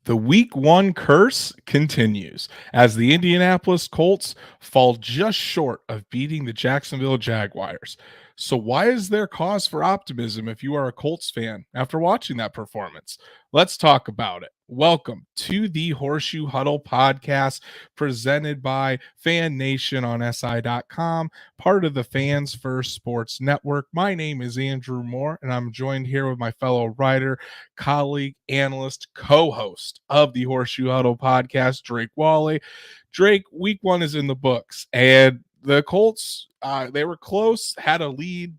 The week one curse continues as the Indianapolis Colts fall just short of beating the Jacksonville Jaguars. So, why is there cause for optimism if you are a Colts fan after watching that performance? Let's talk about it. Welcome to the Horseshoe Huddle Podcast presented by Fan Nation on SI.com, part of the Fans First Sports Network. My name is Andrew Moore, and I'm joined here with my fellow writer, colleague, analyst, co-host of the Horseshoe Huddle Podcast, Drake Wally. Drake, week one is in the books, and the Colts, they were close, had a lead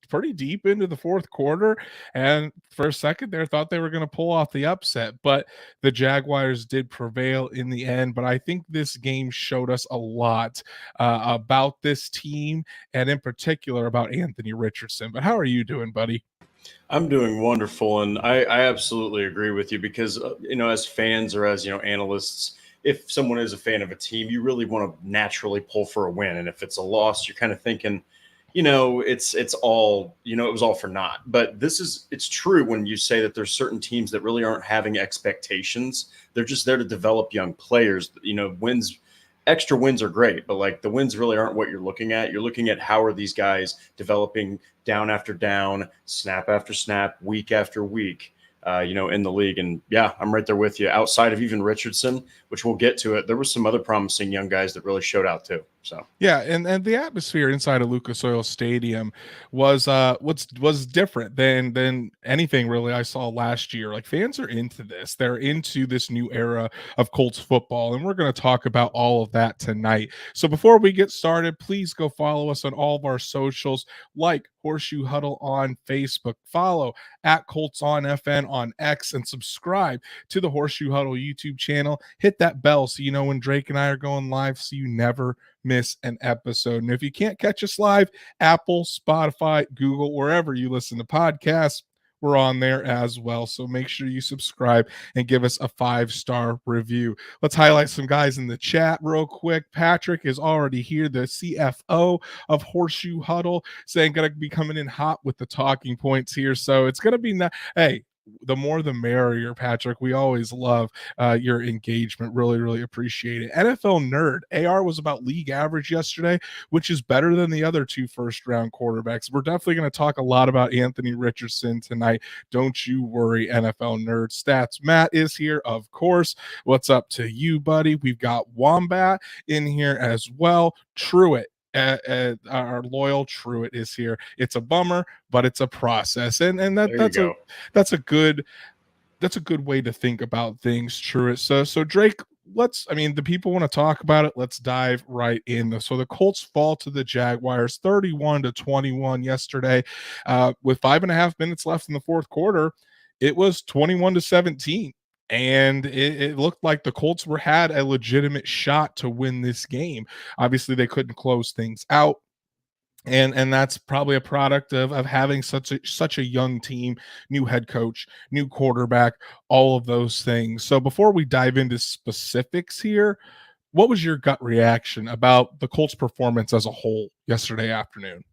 pretty deep into the fourth quarter, and for a second there thought they were going to pull off the upset, but the Jaguars did prevail in the end. But I think this game showed us a lot about this team, and in particular about Anthony Richardson. But how are you doing, buddy? I'm doing wonderful, and I absolutely agree with you because as fans or as analysts, if someone is a fan of a team, you really want to naturally pull for a win, and if it's a loss, you're kind of thinking, it's all it was all for naught. But it's true when you say that there's certain teams that really aren't having expectations. They're just there to develop young players. Extra wins are great, but like the wins really aren't what you're looking at. You're looking at how are these guys developing down after down, snap after snap, week after week, in the league. And yeah, I'm right there with you. Outside of even Richardson, which we'll get to it, there were some other promising young guys that really showed out too. So yeah, and the atmosphere inside of Lucas Oil Stadium was was different than anything really I saw last year. Like, fans are into this. They're into this new era of Colts football, and we're going to talk about all of that tonight. So before we get started, please go follow us on all of our socials, like Horseshoe Huddle on Facebook, follow at Colts on FN on X, and subscribe to the Horseshoe Huddle YouTube channel. Hit that bell so you know when Drake and I are going live, so you never miss an episode. And if you can't catch us live, Apple, Spotify, Google, wherever you listen to podcasts, we're on there as well. So make sure you subscribe and give us a 5-star review. Let's highlight some guys in the chat real quick. Patrick is already here, the CFO of Horseshoe Huddle, saying going to be coming in hot with the talking points here. So it's going to be hey, the more the merrier, Patrick. We always love your engagement. Really, really appreciate it. NFL Nerd, AR was about league average yesterday, which is better than the other two first-round quarterbacks. We're definitely going to talk a lot about Anthony Richardson tonight. Don't you worry, NFL Nerd Stats. Matt is here, of course. What's up to you, buddy? We've got Wombat in here as well. Truett. Our loyal Truett is here. It's a bummer, but it's a process, and that's a good way to think about things, Truett. So Drake, the people want to talk about it. Let's dive right in. So the Colts fall to the Jaguars 31-21 yesterday, with 5.5 minutes left in the fourth quarter. It was 21-17. And it looked like the Colts had a legitimate shot to win this game. Obviously, they couldn't close things out. And that's probably a product of having such a young team, new head coach, new quarterback, all of those things. So before we dive into specifics here, what was your gut reaction about the Colts performance as a whole yesterday afternoon?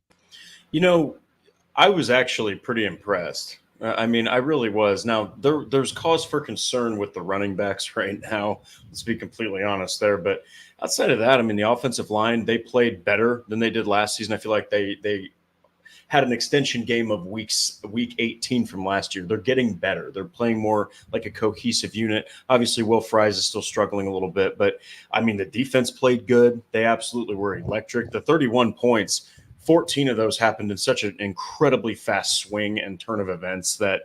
I was actually pretty impressed. I really was. Now, there's cause for concern with the running backs right now. Let's be completely honest there. But outside of that, the offensive line, they played better than they did last season. I feel like they had an extension game of week 18 from last year. They're getting better. They're playing more like a cohesive unit. Obviously, Will Fries is still struggling a little bit. But, the defense played good. They absolutely were electric. The 31 points, 14 of those happened in such an incredibly fast swing and turn of events that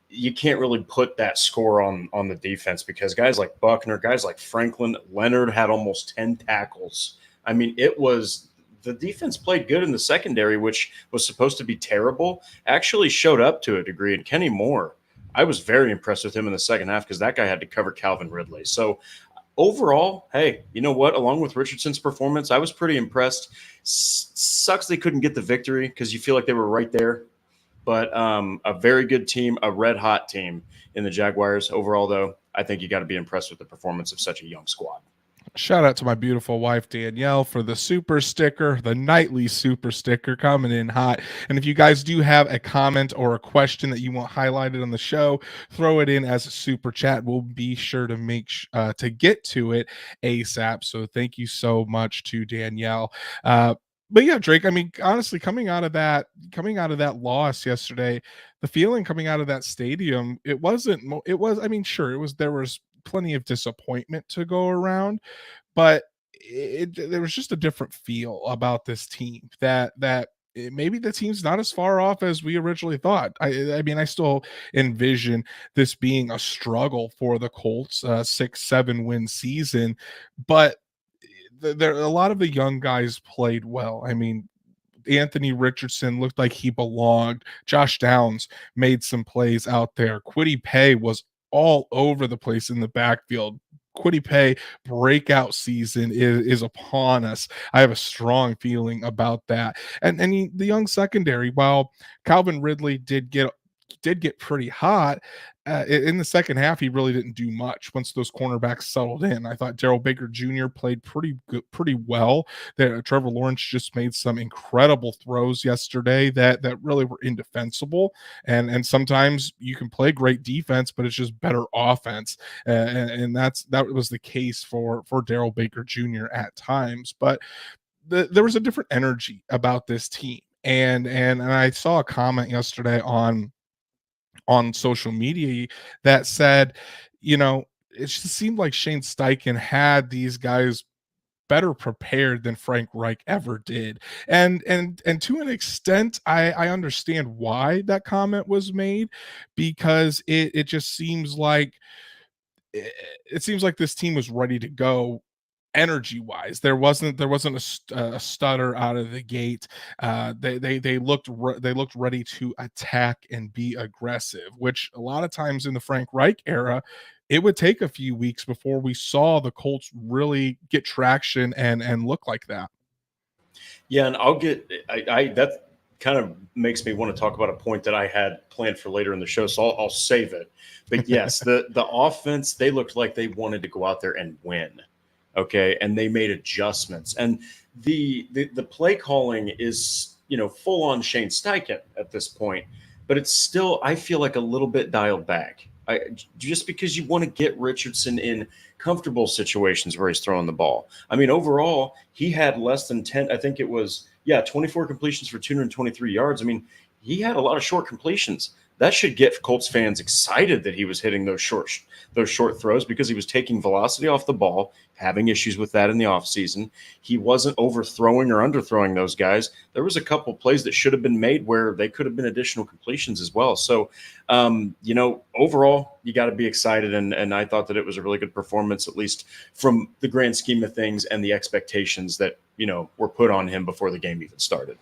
you can't really put that score on the defense, because guys like Buckner, guys like Franklin, Leonard had almost 10 tackles. The defense played good in the secondary, which was supposed to be terrible, actually showed up to a degree. And Kenny Moore, I was very impressed with him in the second half because that guy had to cover Calvin Ridley. So overall, hey, you know what? Along with Richardson's performance, I was pretty impressed. Sucks they couldn't get the victory because you feel like they were right there. But a very good team, a red-hot team in the Jaguars. Overall, though, I think you got to be impressed with the performance of such a young squad. Shout out to my beautiful wife, Danielle, for the super sticker, the nightly super sticker coming in hot. And if you guys do have a comment or a question that you want highlighted on the show, throw it in as a super chat. We'll be sure to to get to it ASAP. So thank you so much to Danielle. But yeah, Drake, I mean, honestly, coming out of that loss yesterday, the feeling coming out of that stadium, it was, I mean, sure, there was plenty of disappointment to go around, but there was just a different feel about this team maybe the team's not as far off as we originally thought. I mean, I still envision this being a struggle for the Colts, 6-7 win season, but there a lot of the young guys played well. I mean, Anthony Richardson looked like he belonged. Josh Downs made some plays out there. Kwity Paye was all over the place in the backfield. Kwity Paye breakout season is upon us. I have a strong feeling about that. And the young secondary, while Calvin Ridley did get pretty hot. In the second half, he really didn't do much once those cornerbacks settled in. I thought Daryl Baker Jr. played pretty good, pretty well. Trevor Lawrence just made some incredible throws yesterday that really were indefensible. And sometimes you can play great defense, but it's just better offense. And that was the case for Daryl Baker Jr. at times. But there was a different energy about this team. And I saw a comment yesterday on social media that said, you know, it just seemed like Shane Steichen had these guys better prepared than Frank Reich ever did. And to an extent, I understand why that comment was made, because it just seems like it seems like this team was ready to go energy wise. There wasn't a stutter out of the gate. They looked ready to attack and be aggressive, which a lot of times in the Frank Reich era, it would take a few weeks before we saw the Colts really get traction and look like that. Yeah, and I that kind of makes me want to talk about a point that I had planned for later in the show, so I'll save it. But yes, the offense, they looked like they wanted to go out there and win. Okay, and they made adjustments, and the play calling is, full on Shane Steichen at this point, but it's still, I feel like, a little bit dialed back. Just because you want to get Richardson in comfortable situations where he's throwing the ball. I mean, overall, he had less than 10. I think it was 24 completions for 223 yards. I mean, he had a lot of short completions. That should get Colts fans excited that he was hitting those short throws, because he was taking velocity off the ball, having issues with that in the offseason. He wasn't overthrowing or underthrowing those guys. There was a couple plays that should have been made where they could have been additional completions as well. So, overall, you got to be excited. And I thought that it was a really good performance, at least from the grand scheme of things and the expectations that, were put on him before the game even started.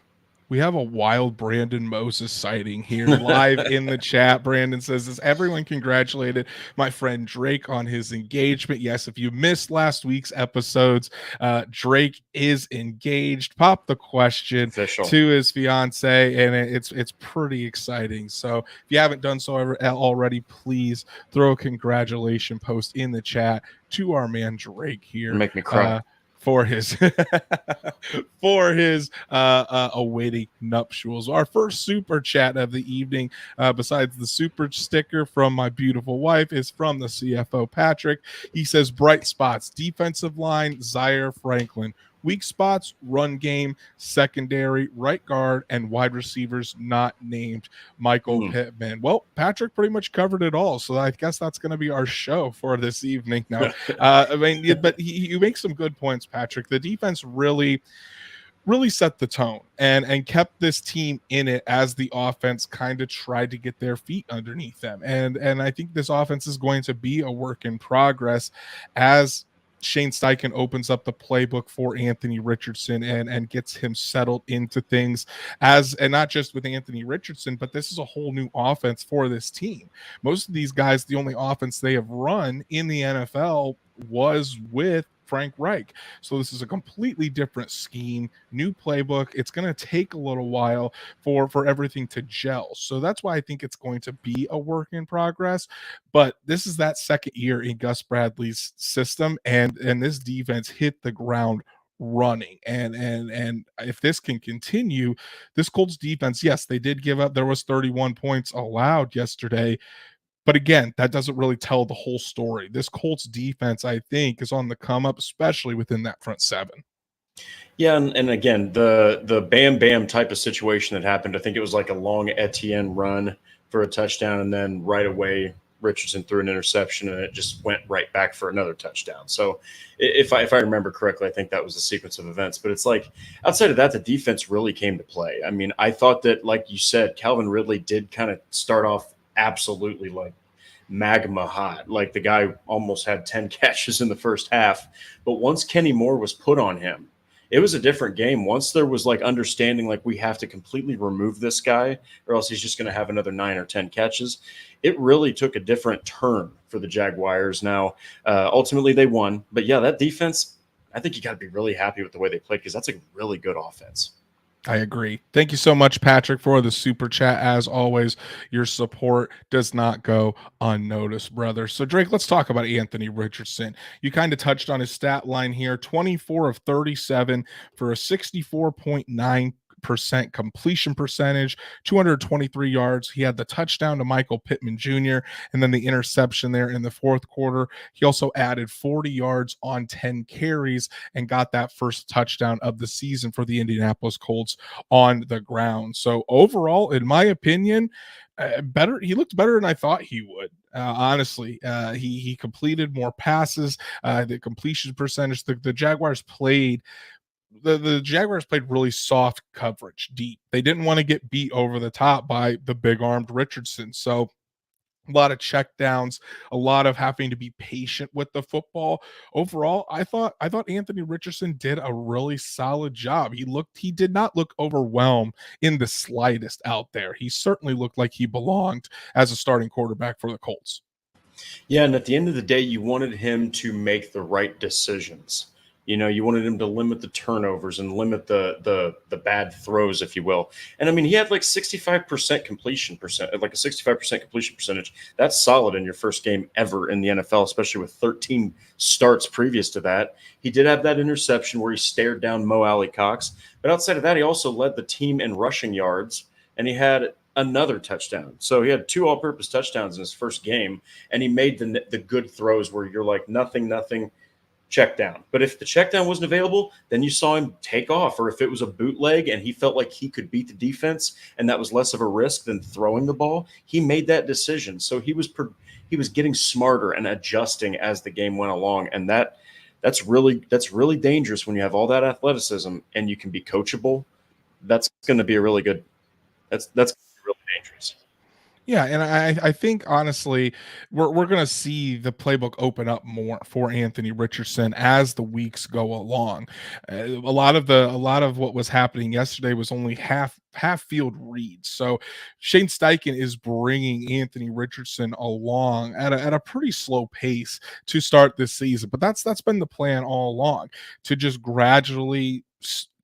We have a wild Brandon Moses sighting here live in the chat. Brandon says, "Has everyone congratulated my friend Drake on his engagement?" Yes, if you missed last week's episodes, Drake is engaged. Pop the question Official to his fiance, and it's pretty exciting. So if you haven't done so already, please throw a congratulation post in the chat to our man Drake here. Make me cry. For his awaiting nuptials. Our first super chat of the evening, besides the super sticker from my beautiful wife, is from the CFO Patrick. He says, bright spots, defensive line, Zaire Franklin. Weak spots, run game, secondary, right guard, and wide receivers not named Michael Pittman. Well, Patrick pretty much covered it all, so I guess that's going to be our show for this evening. Now, but you make some good points, Patrick. The defense really set the tone and kept this team in it as the offense kind of tried to get their feet underneath them. And I think this offense is going to be a work in progress as Shane Steichen opens up the playbook for Anthony Richardson and gets him settled into things, and not just with Anthony Richardson, but this is a whole new offense for this team. Most of these guys, the only offense they have run in the NFL was with Frank Reich. So this is a completely different scheme, new playbook. It's going to take a little while for everything to gel. So that's why I think it's going to be a work in progress. But this is that second year in Gus Bradley's system, and this defense hit the ground running. And if this can continue, this Colts defense, yes, they did give up. There was 31 points allowed yesterday. But again, that doesn't really tell the whole story. This Colts defense, I think, is on the come up, especially within that front seven. Yeah, and again, the Bam Bam type of situation that happened, I think it was like a long Etienne run for a touchdown, and then right away Richardson threw an interception, and it just went right back for another touchdown. So if I remember correctly, I think that was the sequence of events. But it's like outside of that, the defense really came to play. I mean, I thought that, like you said, Calvin Ridley did kind of start off absolutely like magma hot. Like the guy almost had 10 catches in the first half. But once Kenny Moore was put on him, it was a different game. Once there was like understanding, like we have to completely remove this guy or else he's just going to have another 9 or 10 catches. It really took a different turn for the Jaguars. Now, ultimately they won, but yeah, that defense, I think you got to be really happy with the way they played because that's a really good offense. I agree. Thank you so much, Patrick, for the super chat. As always, your support does not go unnoticed, brother. So, Drake, let's talk about Anthony Richardson. You kind of touched on his stat line here: 24 of 37 for a 64.9% completion percentage, 223 yards. He had the touchdown to Michael Pittman Jr. and then the interception there in the fourth quarter. He also added 40 yards on 10 carries and got that first touchdown of the season for the Indianapolis Colts on the ground. So overall, in my opinion, better. He looked better than I thought he would. Honestly, he completed more passes. The completion percentage. The Jaguars played. The Jaguars played really soft coverage deep. They didn't want to get beat over the top by the big armed Richardson. So a lot of check downs, a lot of having to be patient with the football. Overall, I thought Anthony Richardson did a really solid job. He did not look overwhelmed in the slightest out there. He certainly looked like he belonged as a starting quarterback for the Colts. Yeah, and at the end of the day, you wanted him to make the right decisions. You know, you wanted him to limit the turnovers and limit the bad throws, if you will. And I mean, he had like 65% completion percent, like a 65% completion percentage. That's solid in your first game ever in the NFL, especially with 13 starts previous to that. He did have that interception where he stared down Mo Alley Cox, but outside of that, he also led the team in rushing yards, and he had another touchdown. So he had 2 all-purpose touchdowns in his first game, and he made the good throws where you're like nothing. Check down. But if the check down wasn't available, then you saw him take off. Or if it was a bootleg and he felt like he could beat the defense and that was less of a risk than throwing the ball, he made that decision. So he was getting smarter and adjusting as the game went along. And that's really dangerous when you have all that athleticism and you can be coachable. That's going to be a really good that's really dangerous. Yeah, and I think honestly, we're going to see the playbook open up more for Anthony Richardson as the weeks go along. A lot of what was happening yesterday was only half field reads. So Shane Steichen is bringing Anthony Richardson along at a pretty slow pace to start this season, but that's been the plan all along, to just gradually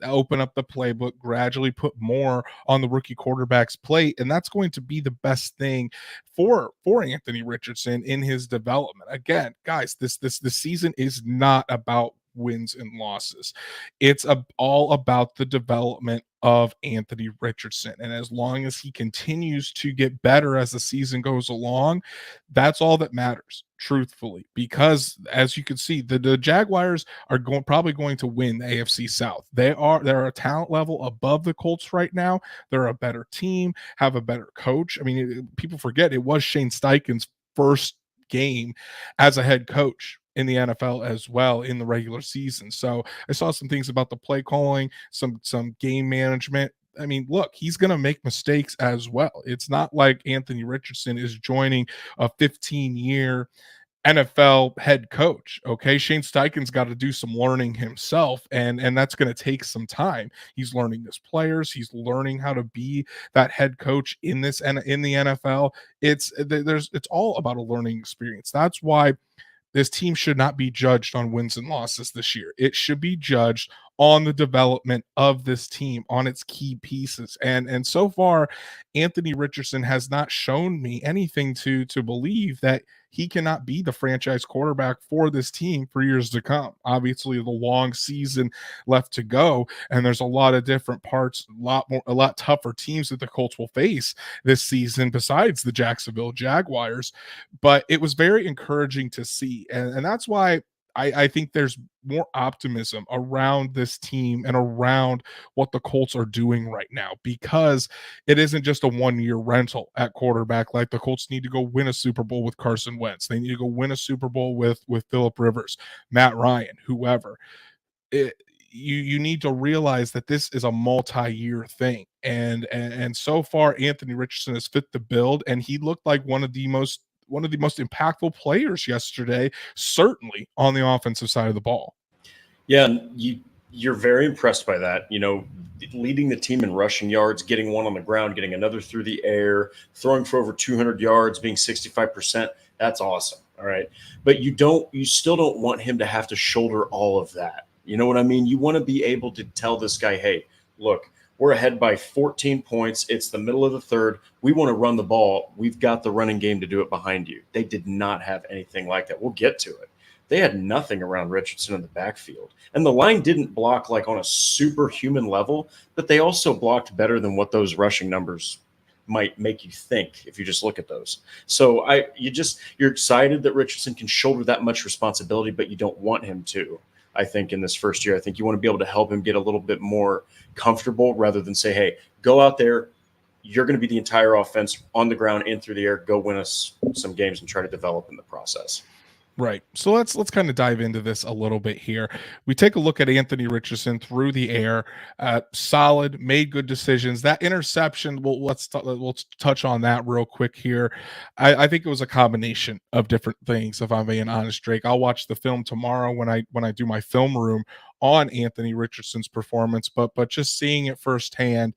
open up the playbook, gradually put more on the rookie quarterback's plate, and that's going to be the best thing for Anthony Richardson in his development. Again, guys, this season is not about wins and losses. It's all about the development of Anthony Richardson. And as long as he continues to get better as the season goes along, that's all that matters, truthfully, because as you can see, the Jaguars are probably going to win the AFC South. They're a talent level above the Colts right now. They're a better team, have a better coach. I mean, people forget it was Shane Steichen's first game as a head coach in the NFL as well in the regular season. So I saw some things about the play calling, some game management. I mean, look, he's going to make mistakes as well. It's not like Anthony Richardson is joining a 15-year NFL head coach. Okay, Shane Steichen's got to do some learning himself, and that's going to take some time. He's learning his players. He's learning how to be that head coach in the NFL. It's all about a learning experience. That's why This team should not be judged on wins and losses this year. It should be judged on the development of this team, on its key pieces. And so far, Anthony Richardson has not shown me anything to believe that he cannot be the franchise quarterback for this team for years to come. Obviously, the long season left to go, and there's a lot of different parts, a lot tougher teams that the Colts will face this season besides the Jacksonville Jaguars. But it was very encouraging to see, and that's why I think there's more optimism around this team and around what the Colts are doing right now, because it isn't just a 1-year rental at quarterback. Like, the Colts need to go win a Super Bowl with Carson Wentz. They need to go win a Super Bowl with Phillip Rivers, Matt Ryan, whoever. You need to realize that this is a multi-year thing, and so far Anthony Richardson has fit the build, and he looked like one of the most impactful players yesterday, certainly on the offensive side of the ball. Yeah, and you're very impressed by that. Leading the team in rushing yards, getting one on the ground, getting another through the air, throwing for over 200 yards, being 65%. That's awesome. All right. But you still don't want him to have to shoulder all of that. You know what I mean? You want to be able to tell this guy, hey, look, we're ahead by 14 points. It's the middle of the third. We want to run the ball. We've got the running game to do it behind you. They did not have anything like that. We'll get to it. They had nothing around Richardson in the backfield. And the line didn't block like on a superhuman level, but they also blocked better than what those rushing numbers might make you think if you just look at those. So you're excited that Richardson can shoulder that much responsibility, but you don't want him to. I think in this first year, I think you want to be able to help him get a little bit more comfortable rather than say, hey, go out there. You're going to be the entire offense on the ground and through the air. Go win us some games and try to develop in the process. Right. So let's kind of dive into this a little bit here. We take a look at Anthony Richardson through the air, solid, made good decisions. That interception, we'll touch on that real quick here. I think it was a combination of different things, if I'm being honest, Drake. I'll watch the film tomorrow when I do my film room on Anthony Richardson's performance, but just seeing it firsthand,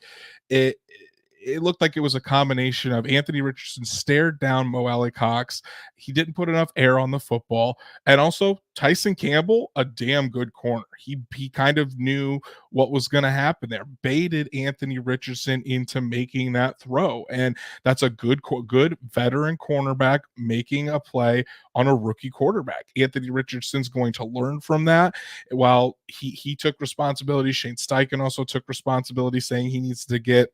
it looked like it was a combination of Anthony Richardson stared down Mo Alley-Cox. He didn't put enough air on the football. And also Tyson Campbell, a damn good corner. He kind of knew what was going to happen there, baited Anthony Richardson into making that throw. And that's a good veteran cornerback making a play on a rookie quarterback. Anthony Richardson's going to learn from that. While he took responsibility, Shane Steichen also took responsibility, saying he needs to get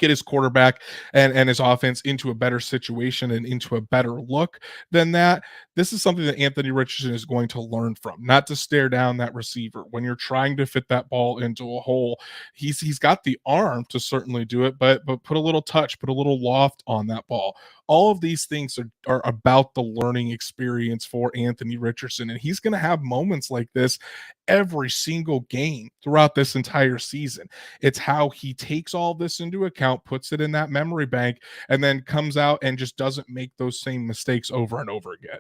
his quarterback and his offense into a better situation and into a better look than that. This is something that Anthony Richardson is going to learn from, not to stare down that receiver when you're trying to fit that ball into a hole. He's got the arm to certainly do it, but put a little touch, put a little loft on that ball. All of these things are about the learning experience for Anthony Richardson, and he's going to have moments like this every single game throughout this entire season. It's how he takes all this into account, puts it in that memory bank, and then comes out and just doesn't make those same mistakes over and over again.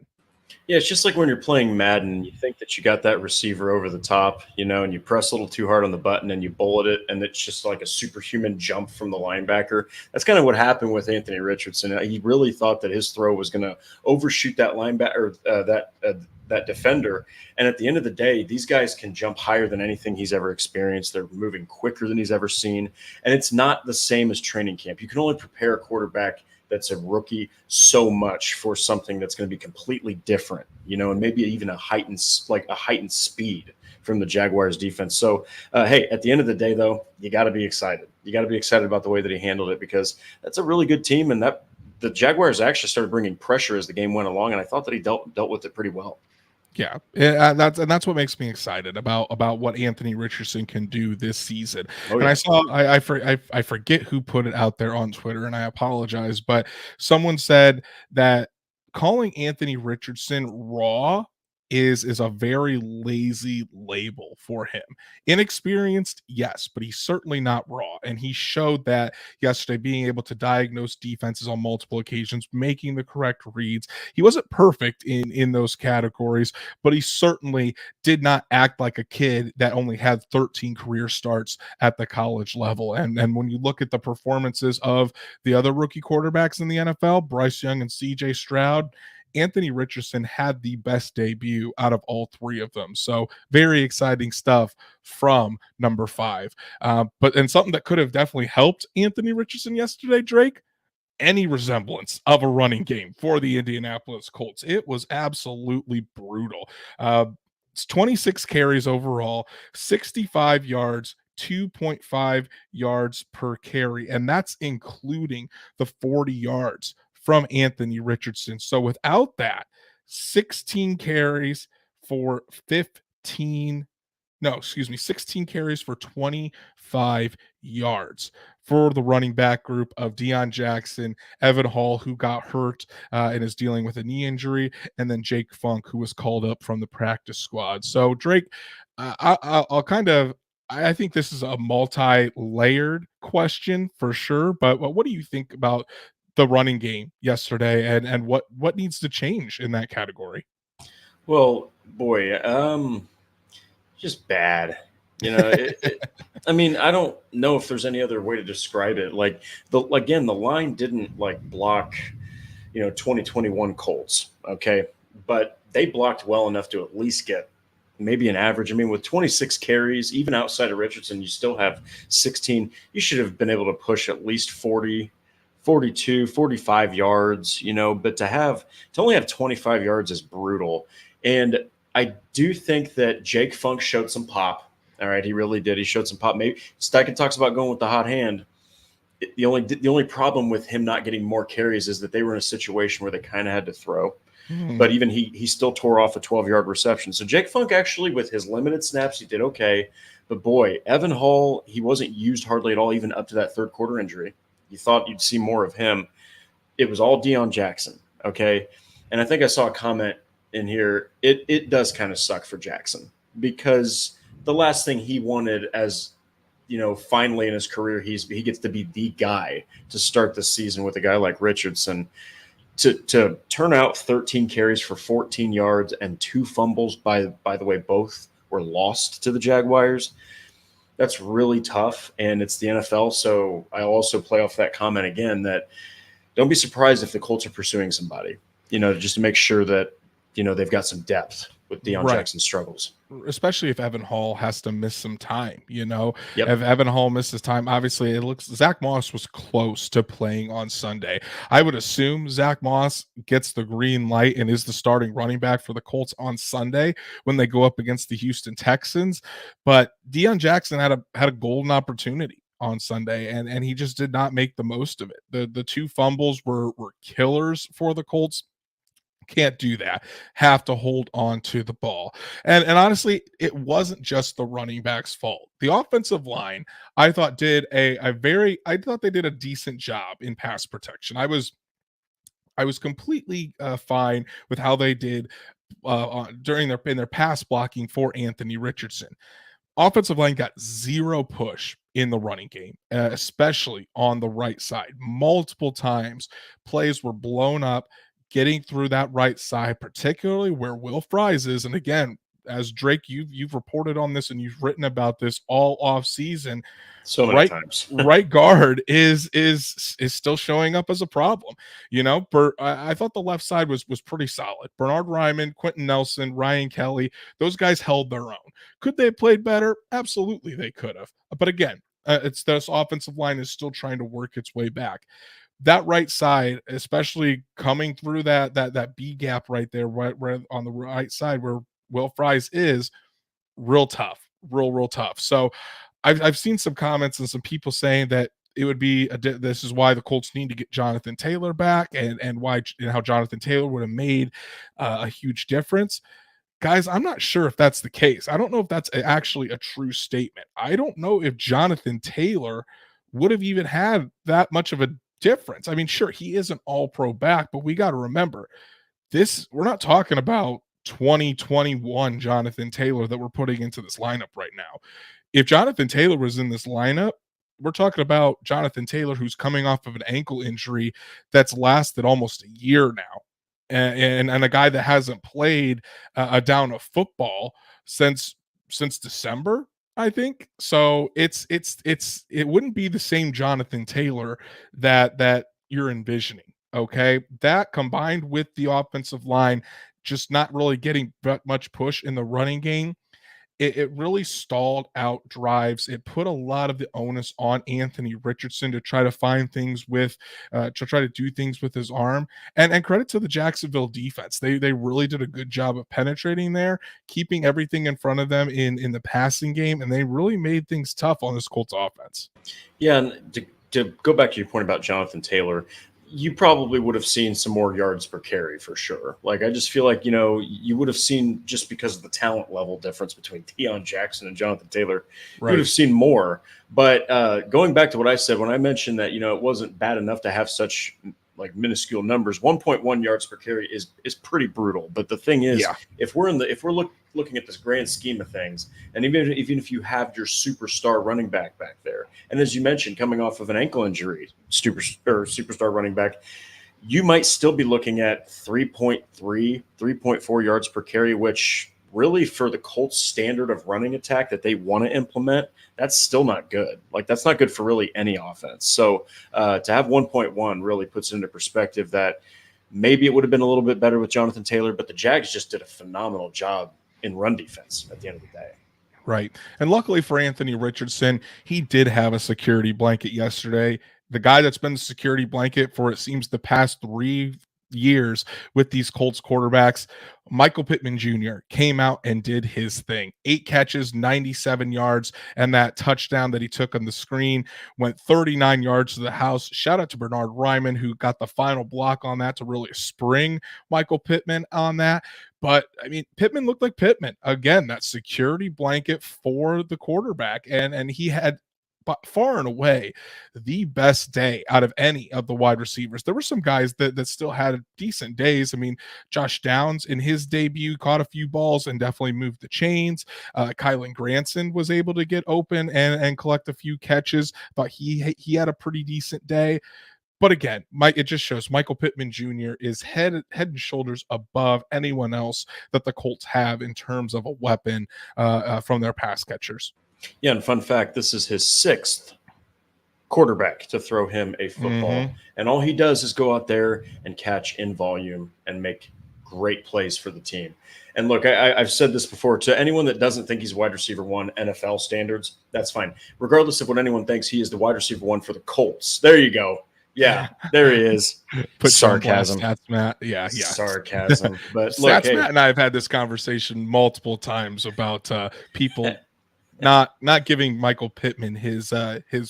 Yeah, it's just like when you're playing Madden, you think that you got that receiver over the top, and you press a little too hard on the button and you bullet it, and it's just like a superhuman jump from the linebacker. That's kind of what happened with Anthony Richardson. He really thought that his throw was going to overshoot that linebacker, that defender. And at the end of the day, these guys can jump higher than anything he's ever experienced. They're moving quicker than he's ever seen. And it's not the same as training camp. You can only prepare a quarterback that's a rookie so much for something that's going to be completely different, and maybe even a heightened speed from the Jaguars defense. So, hey, at the end of the day, though, you got to be excited. You got to be excited about the way that he handled it, because that's a really good team. And that the Jaguars actually started bringing pressure as the game went along. And I thought that he dealt with it pretty well. Yeah, that's what makes me excited about what Anthony Richardson can do this season. Oh, yeah. And I forget who put it out there on Twitter, and I apologize, but someone said that calling Anthony Richardson raw is a very lazy label for him. Inexperienced, yes, but he's certainly not raw. And he showed that yesterday, being able to diagnose defenses on multiple occasions, making the correct reads. He wasn't perfect in those categories, but he certainly did not act like a kid that only had 13 career starts at the college level. And when you look at the performances of the other rookie quarterbacks in the NFL, Bryce Young and CJ Stroud, Anthony Richardson had the best debut out of all three of them. So very exciting stuff from number 5. But something that could have definitely helped Anthony Richardson yesterday, Drake, any resemblance of a running game for the Indianapolis Colts. It was absolutely brutal. It's 26 carries overall, 65 yards, 2.5 yards per carry, and that's including the 40 yards from Anthony Richardson. So without that, 16 carries for 15 no, excuse me, 16 carries for 25 yards for the running back group of Deion Jackson, Evan Hall, who got hurt and is dealing with a knee injury, and then Jake Funk, who was called up from the practice squad. So, Drake, I'll kind of I think this is a multi-layered question for sure, but what do you think about the running game yesterday and what needs to change in that category? Well, boy, just bad. I mean, I don't know if there's any other way to describe it. Like the line didn't like block, 2021 Colts, okay, but they blocked well enough to at least get maybe an average. I mean, with 26 carries, even outside of Richardson, you still have 16. You should have been able to push at least 40, 42, 45 yards, but to only have 25 yards is brutal. And I do think that Jake Funk showed some pop. All right, he really did. He showed some pop. Maybe Steichen talks about going with the hot hand. The only problem with him not getting more carries is that they were in a situation where they kind of had to throw. But even he still tore off a 12-yard reception. So Jake Funk actually, with his limited snaps, he did okay. But boy, Evan Hall, he wasn't used hardly at all, even up to that third quarter injury. You thought you'd see more of him. It was all Deion Jackson, okay? And I think I saw a comment in here. It does kind of suck for Jackson because the last thing he wanted, as finally in his career, he gets to be the guy to start the season with a guy like Richardson. To turn out 13 carries for 14 yards and 2 fumbles, by the way, both were lost to the Jaguars. That's really tough, and it's the NFL. So I also play off that comment again that don't be surprised if the Colts are pursuing somebody, just to make sure that they've got some depth with Deion Jackson's struggles. Especially if Evan Hall has to miss some time, Yep. If Evan Hall misses time, obviously it looks Zach Moss was close to playing on Sunday. I would assume Zach Moss gets the green light and is the starting running back for the Colts on Sunday when they go up against the Houston Texans. But Deion Jackson had a golden opportunity on Sunday, and he just did not make the most of it. The 2 fumbles were killers for the Colts. Can't do that. Have to hold on to the ball. And honestly, it wasn't just the running back's fault. The offensive line, I thought did I thought they did a decent job in pass protection. I was completely fine with how they did during their pass blocking for Anthony Richardson. Offensive line got 0 push in the running game, especially on the right side. Multiple times, plays were blown up getting through that right side, particularly where Will Fries is. And again, as Drake, you've reported on this and you've written about this all off season. So many times. Right guard is still showing up as a problem. I thought the left side was pretty solid. Bernard Ryman, Quentin Nelson, Ryan Kelly, those guys held their own. Could they have played better? Absolutely, they could have. But again, it's this offensive line is still trying to work its way back. That right side, especially coming through that B gap right there, right on the right side where Will Fries is, real tough, real tough. So I've seen some comments and some people saying that it would be this is why the Colts need to get Jonathan Taylor back and why and how Jonathan Taylor would have made a huge difference. Guys, I'm not sure if that's the case. I don't know if that's actually a true statement. I don't know if Jonathan Taylor would have even had that much of a difference. I mean, sure, he is an all-pro back, but we got to remember we're not talking about 2021 Jonathan Taylor that we're putting into this lineup right now. If Jonathan Taylor was in this lineup, we're talking about Jonathan Taylor who's coming off of an ankle injury that's lasted almost a year now. And a guy that hasn't played a down of football since December, I think. So it wouldn't be the same Jonathan Taylor that you're envisioning Okay, that combined with the offensive line just not really getting much push in the running game, it really stalled out drives. It put a lot of the onus on Anthony Richardson to try to find things with, to try to do things with his arm. And credit to the Jacksonville defense. They really did a good job of penetrating there, keeping everything in front of them in the passing game, and they really made things tough on this Colts offense. Yeah, and to go back to your point about Jonathan Taylor, you probably would have seen some more yards per carry for sure. Like, I just feel like, you would have seen, just because of the talent level difference between Deion Jackson and Jonathan Taylor, you would have seen more. But going back to what I said, when I mentioned that, it wasn't bad enough to have such like minuscule numbers, 1.1 yards per carry is pretty brutal. But the thing is, if we're looking at this grand scheme of things, and even if you have your superstar running back there, and as you mentioned, coming off of an ankle injury, superstar running back, you might still be looking at 3.4 yards per carry, which really, for the Colts standard of running attack that they want to implement, that's still not good. Like, that's not good for really any offense. So to have 1.1 really puts it into perspective that maybe it would have been a little bit better with Jonathan Taylor, but the Jags just did a phenomenal job in run defense at the end of the day. Right. And luckily for Anthony Richardson, he did have a security blanket yesterday. The guy that's been the security blanket for, it seems, the past 3 years with these Colts quarterbacks, Michael Pittman Jr. came out and did his thing. 8 catches, 97 yards, and that touchdown that he took on the screen went 39 yards to the house. Shout out to Bernard Ryman, who got the final block on that to really spring Michael Pittman on that. But I mean, Pittman looked like Pittman again. That security blanket for the quarterback, and he had far and away the best day out of any of the wide receivers. There were some guys that still had decent days. I mean, Josh Downs in his debut caught a few balls and definitely moved the chains. Kylan Granson was able to get open and collect a few catches. Thought he had a pretty decent day. But again, it just shows Michael Pittman Jr. is head and shoulders above anyone else that the Colts have in terms of a weapon from their pass catchers. Yeah, and fun fact, this is his 6th quarterback to throw him a football. And all he does is go out there and catch in volume and make great plays for the team. And look, I've said this before, to anyone that doesn't think he's wide receiver 1 NFL standards, that's fine. Regardless of what anyone thinks, he is the wide receiver 1 for the Colts. There you go. Yeah, there he is. Put sarcasm. Stats, Matt. Yeah. Sarcasm. But look, Matt and I have had this conversation multiple times about people not giving Michael Pittman his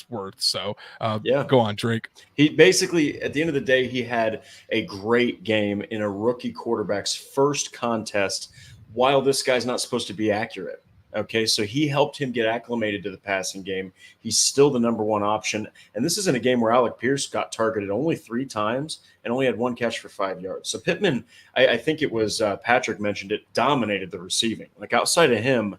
worth. So go on, Drake. He basically, at the end of the day, he had a great game in a rookie quarterback's first contest, while this guy's not supposed to be accurate. Okay, so he helped him get acclimated to the passing game. He's still the number 1 option. And this isn't a game where Alec Pierce got targeted only 3 times and only had 1 catch for 5 yards. So Pittman, I think it was Patrick mentioned it, dominated the receiving. Like, outside of him,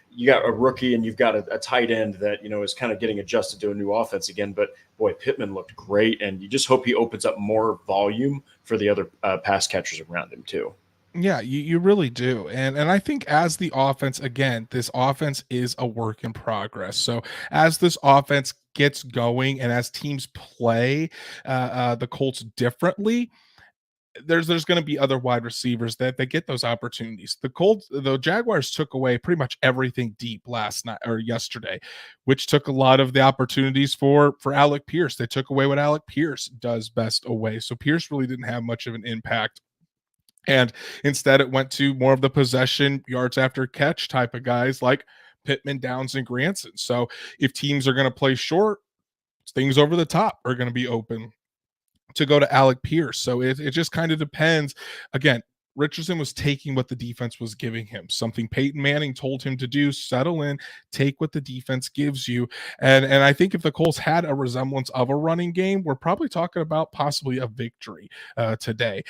you got a rookie and you've got a tight end that, is kind of getting adjusted to a new offense again. But boy, Pittman looked great. And you just hope he opens up more volume for the other pass catchers around him too. Yeah, you really do. And I think as the offense, again, this offense is a work in progress. So as this offense gets going and as teams play the Colts differently, there's going to be other wide receivers that get those opportunities. The Jaguars took away pretty much everything deep last night or yesterday, which took a lot of the opportunities for Alec Pierce. They took away what Alec Pierce does best away. So Pierce really didn't have much of an impact. And instead, it went to more of the possession, yards after catch type of guys like Pittman, Downs, and Granson. So if teams are going to play short, things over the top are going to be open to go to Alec Pierce. So it just kind of depends. Again, Richardson was taking what the defense was giving him, something Peyton Manning told him to do: settle in, take what the defense gives you. And I think if the Colts had a resemblance of a running game, we're probably talking about possibly a victory today.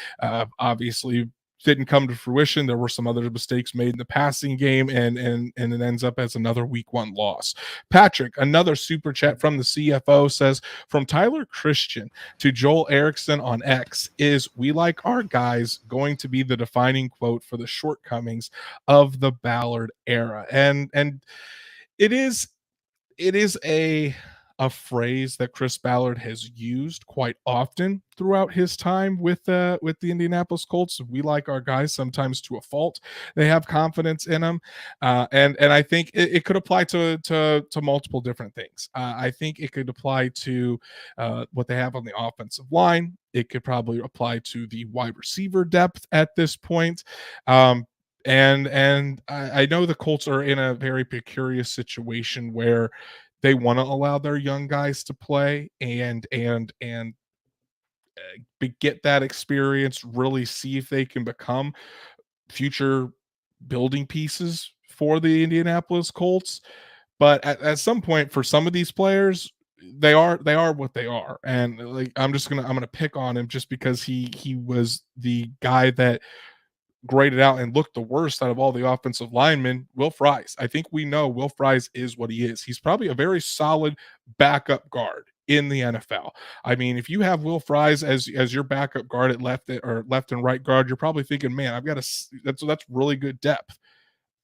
Obviously, didn't come to fruition. There were some other mistakes made in the passing game, and it ends up as another week 1 loss. Patrick, another super chat from the CFO, says, from Tyler Christian to Joel Erickson on X, is "we like our guys" going to be the defining quote for the shortcomings of the Ballard era? And it is a a phrase that Chris Ballard has used quite often throughout his time with the Indianapolis Colts. We like our guys sometimes to a fault. They have confidence in them, and I think it could apply to multiple different things. I think it could apply to what they have on the offensive line. It could probably apply to the wide receiver depth at this point. And I know the Colts are in a very peculiar situation where they want to allow their young guys to play and get that experience, really see if they can become future building pieces for the Indianapolis Colts. But at some point, for some of these players, they are what they are, and like I'm gonna pick on him just because he was the guy that graded out and looked the worst out of all the offensive linemen. Will Fries. I think we know Will Fries is what he is. He's probably a very solid backup guard in the NFL. I mean, if you have Will Fries as your backup guard at left and right guard, you're probably thinking, man, I've got that's really good depth.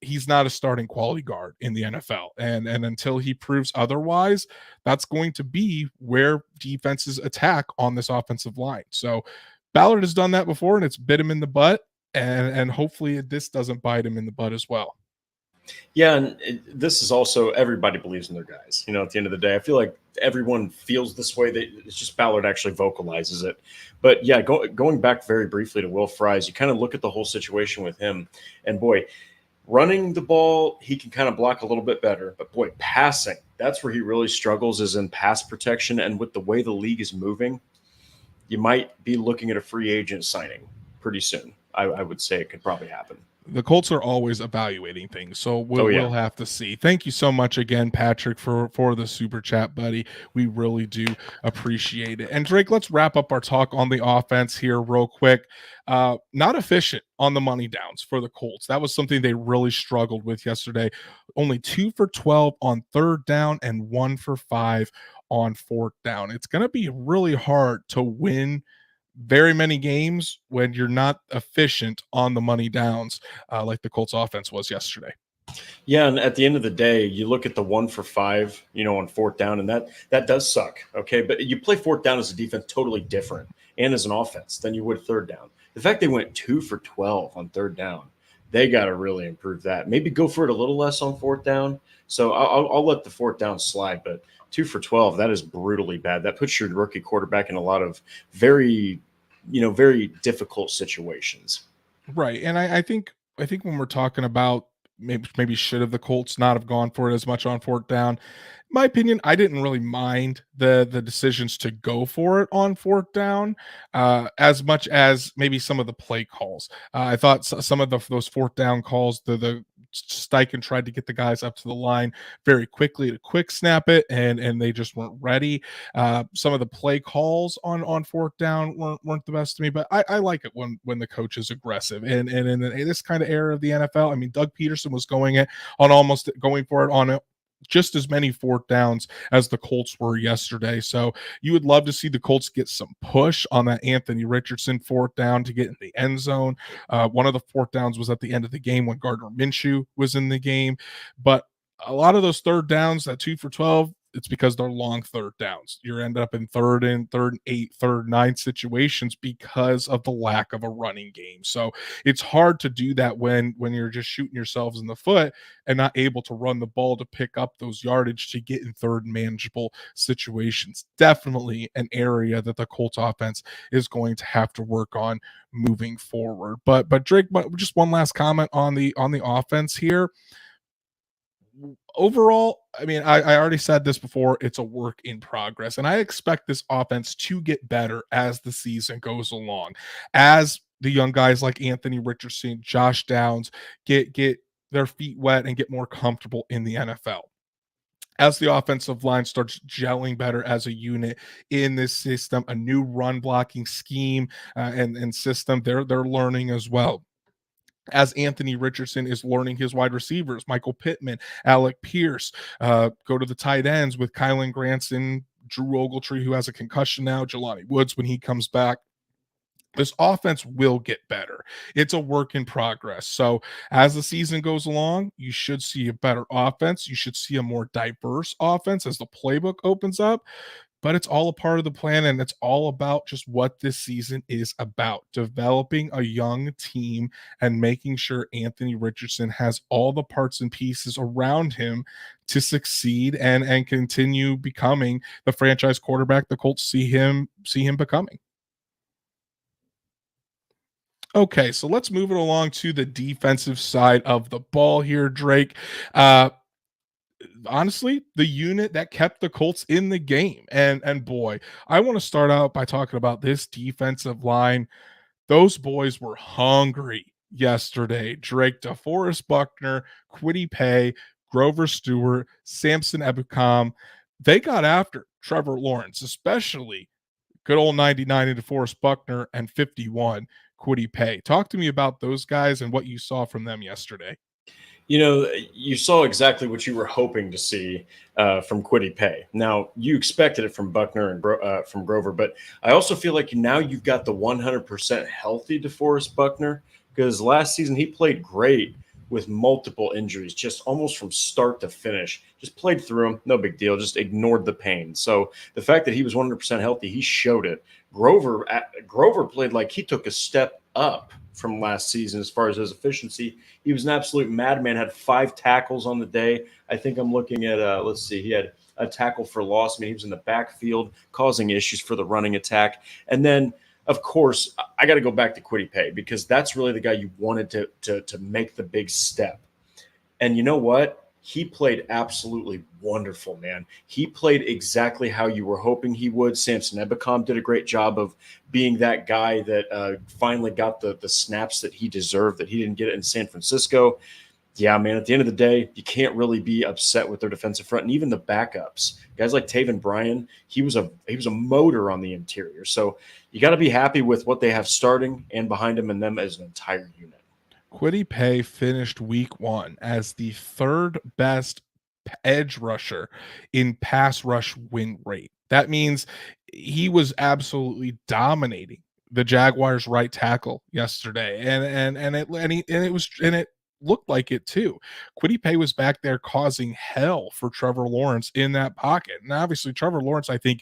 He's not a starting quality guard in the NFL. And until he proves otherwise, that's going to be where defenses attack on this offensive line. So Ballard has done that before and it's bit him in the butt. And hopefully this doesn't bite him in the butt as well. Yeah, and this is also everybody believes in their guys. At the end of the day, I feel like everyone feels this way. It's just Ballard actually vocalizes it. But yeah, going back very briefly to Will Fries, you kind of look at the whole situation with him, and boy, running the ball, he can kind of block a little bit better. But boy, passing, that's where he really struggles, is in pass protection. And with the way the league is moving, you might be looking at a free agent signing pretty soon. I would say it could probably happen. The Colts are always evaluating things, so we'll have to see. Thank you so much again, Patrick, for the super chat, buddy. We really do appreciate it. And Drake, let's wrap up our talk on the offense here real quick. Not efficient on the money downs for the Colts. That was something they really struggled with yesterday. Only 2 for 12 on third down and 1 for 5 on fourth down. It's going to be really hard to win very many games when you're not efficient on the money downs, like the Colts offense was yesterday. Yeah, and at the end of the day, you look at the 1 for 5, on fourth down, and that does suck. Okay, but you play fourth down as a defense totally different, and as an offense than you would third down. The fact they went 2 for 12 on third down, they got to really improve that. Maybe go for it a little less on fourth down. So I'll let the fourth down slide, but 2 for 12, that is brutally bad. That puts your rookie quarterback in a lot of very difficult situations. Right. And I think when we're talking about maybe should have the Colts not have gone for it as much on fourth down, in my opinion, I didn't really mind the decisions to go for it on fourth down as much as maybe some of the play calls. I thought some of those fourth down calls, the Steichen tried to get the guys up to the line very quickly to quick snap it, and they just weren't ready. Some of the play calls on fourth down weren't the best to me, but I like it when the coach is aggressive. And in this kind of era of the NFL, I mean, Doug Peterson was going for it on just as many fourth downs as the Colts were yesterday. So you would love to see the Colts get some push on that Anthony Richardson fourth down to get in the end zone. One of the fourth downs was at the end of the game when Gardner Minshew was in the game. But a lot of those third downs, that 2 for 12, it's because they're long third downs. You end up in third and 8, third and 9 situations because of the lack of a running game. So it's hard to do that when you're just shooting yourselves in the foot and not able to run the ball to pick up those yardage to get in third and manageable situations. Definitely an area that the Colts offense is going to have to work on moving forward. But Drake, just one last comment on the offense here. Overall, I mean, I already said this before, it's a work in progress, and I expect this offense to get better as the season goes along, as the young guys like Anthony Richardson, Josh Downs get their feet wet and get more comfortable in the NFL. As the offensive line starts gelling better as a unit in this system, a new run blocking scheme and system, they're learning as well. As Anthony Richardson is learning his wide receivers, Michael Pittman, Alec Pierce, go to the tight ends with Kylan Granson, Drew Ogletree, who has a concussion now, Jelani Woods when he comes back. This offense will get better. It's a work in progress. So as the season goes along, you should see a better offense. You should see a more diverse offense as the playbook opens up, but it's all a part of the plan, and it's all about just what this season is about, developing a young team and making sure Anthony Richardson has all the parts and pieces around him to succeed and continue becoming the franchise quarterback the Colts see him becoming. Okay, so let's move it along to the defensive side of the ball here, Drake. Uh, Honestly, the unit that kept the Colts in the game, and boy, I want to start out by talking about this defensive line. Those boys were hungry yesterday. Drake, DeForest Buckner, Quiddy Pay, Grover Stewart, Samson Ebukam. They got after Trevor Lawrence, especially good old 99 into DeForest Buckner and 51 Quiddy Pay. Talk to me about those guys and what you saw from them yesterday. You saw exactly what you were hoping to see from Quiddy Pay. Now, you expected it from Buckner and from Grover, but I also feel like now you've got the 100% healthy DeForest Buckner, because last season he played great with multiple injuries, just almost from start to finish. Just played through them, no big deal, just ignored the pain. So the fact that he was 100% healthy, he showed it. Grover played like he took a step up from last season as far as his efficiency. He was an absolute madman, had 5 tackles on the day. I think I'm looking at, let's see, he had a tackle for loss. I mean, he was in the backfield causing issues for the running attack. And then, of course, I got to go back to Quiddy Pay, because that's really the guy you wanted to make the big step. And you know what? He played absolutely wonderful, man. He played exactly how you were hoping he would. Samson Ebukam did a great job of being that guy that finally got the snaps that he deserved, that he didn't get it in San Francisco. Yeah, man, at the end of the day, you can't really be upset with their defensive front, and even the backups. Guys like Taven Bryan, he was a motor on the interior. So you got to be happy with what they have starting and behind them and them as an entire unit. Quiddy Pay finished week 1 as the third best edge rusher in pass rush win rate. That means he was absolutely dominating the Jaguars right tackle yesterday. And it looked like it too. Quiddy Pay was back there causing hell for Trevor Lawrence in that pocket. And obviously Trevor Lawrence, I think,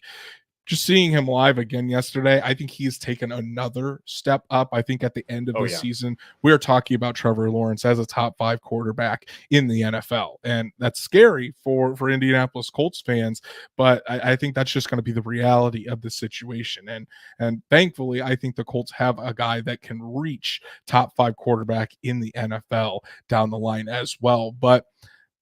just seeing him live again yesterday, I think he's taken another step up. I think at the end of this season, we're talking about Trevor Lawrence as a top 5 quarterback in the NFL. And that's scary for Indianapolis Colts fans, but I think that's just going to be the reality of the situation. And thankfully, I think the Colts have a guy that can reach top 5 quarterback in the NFL down the line as well. But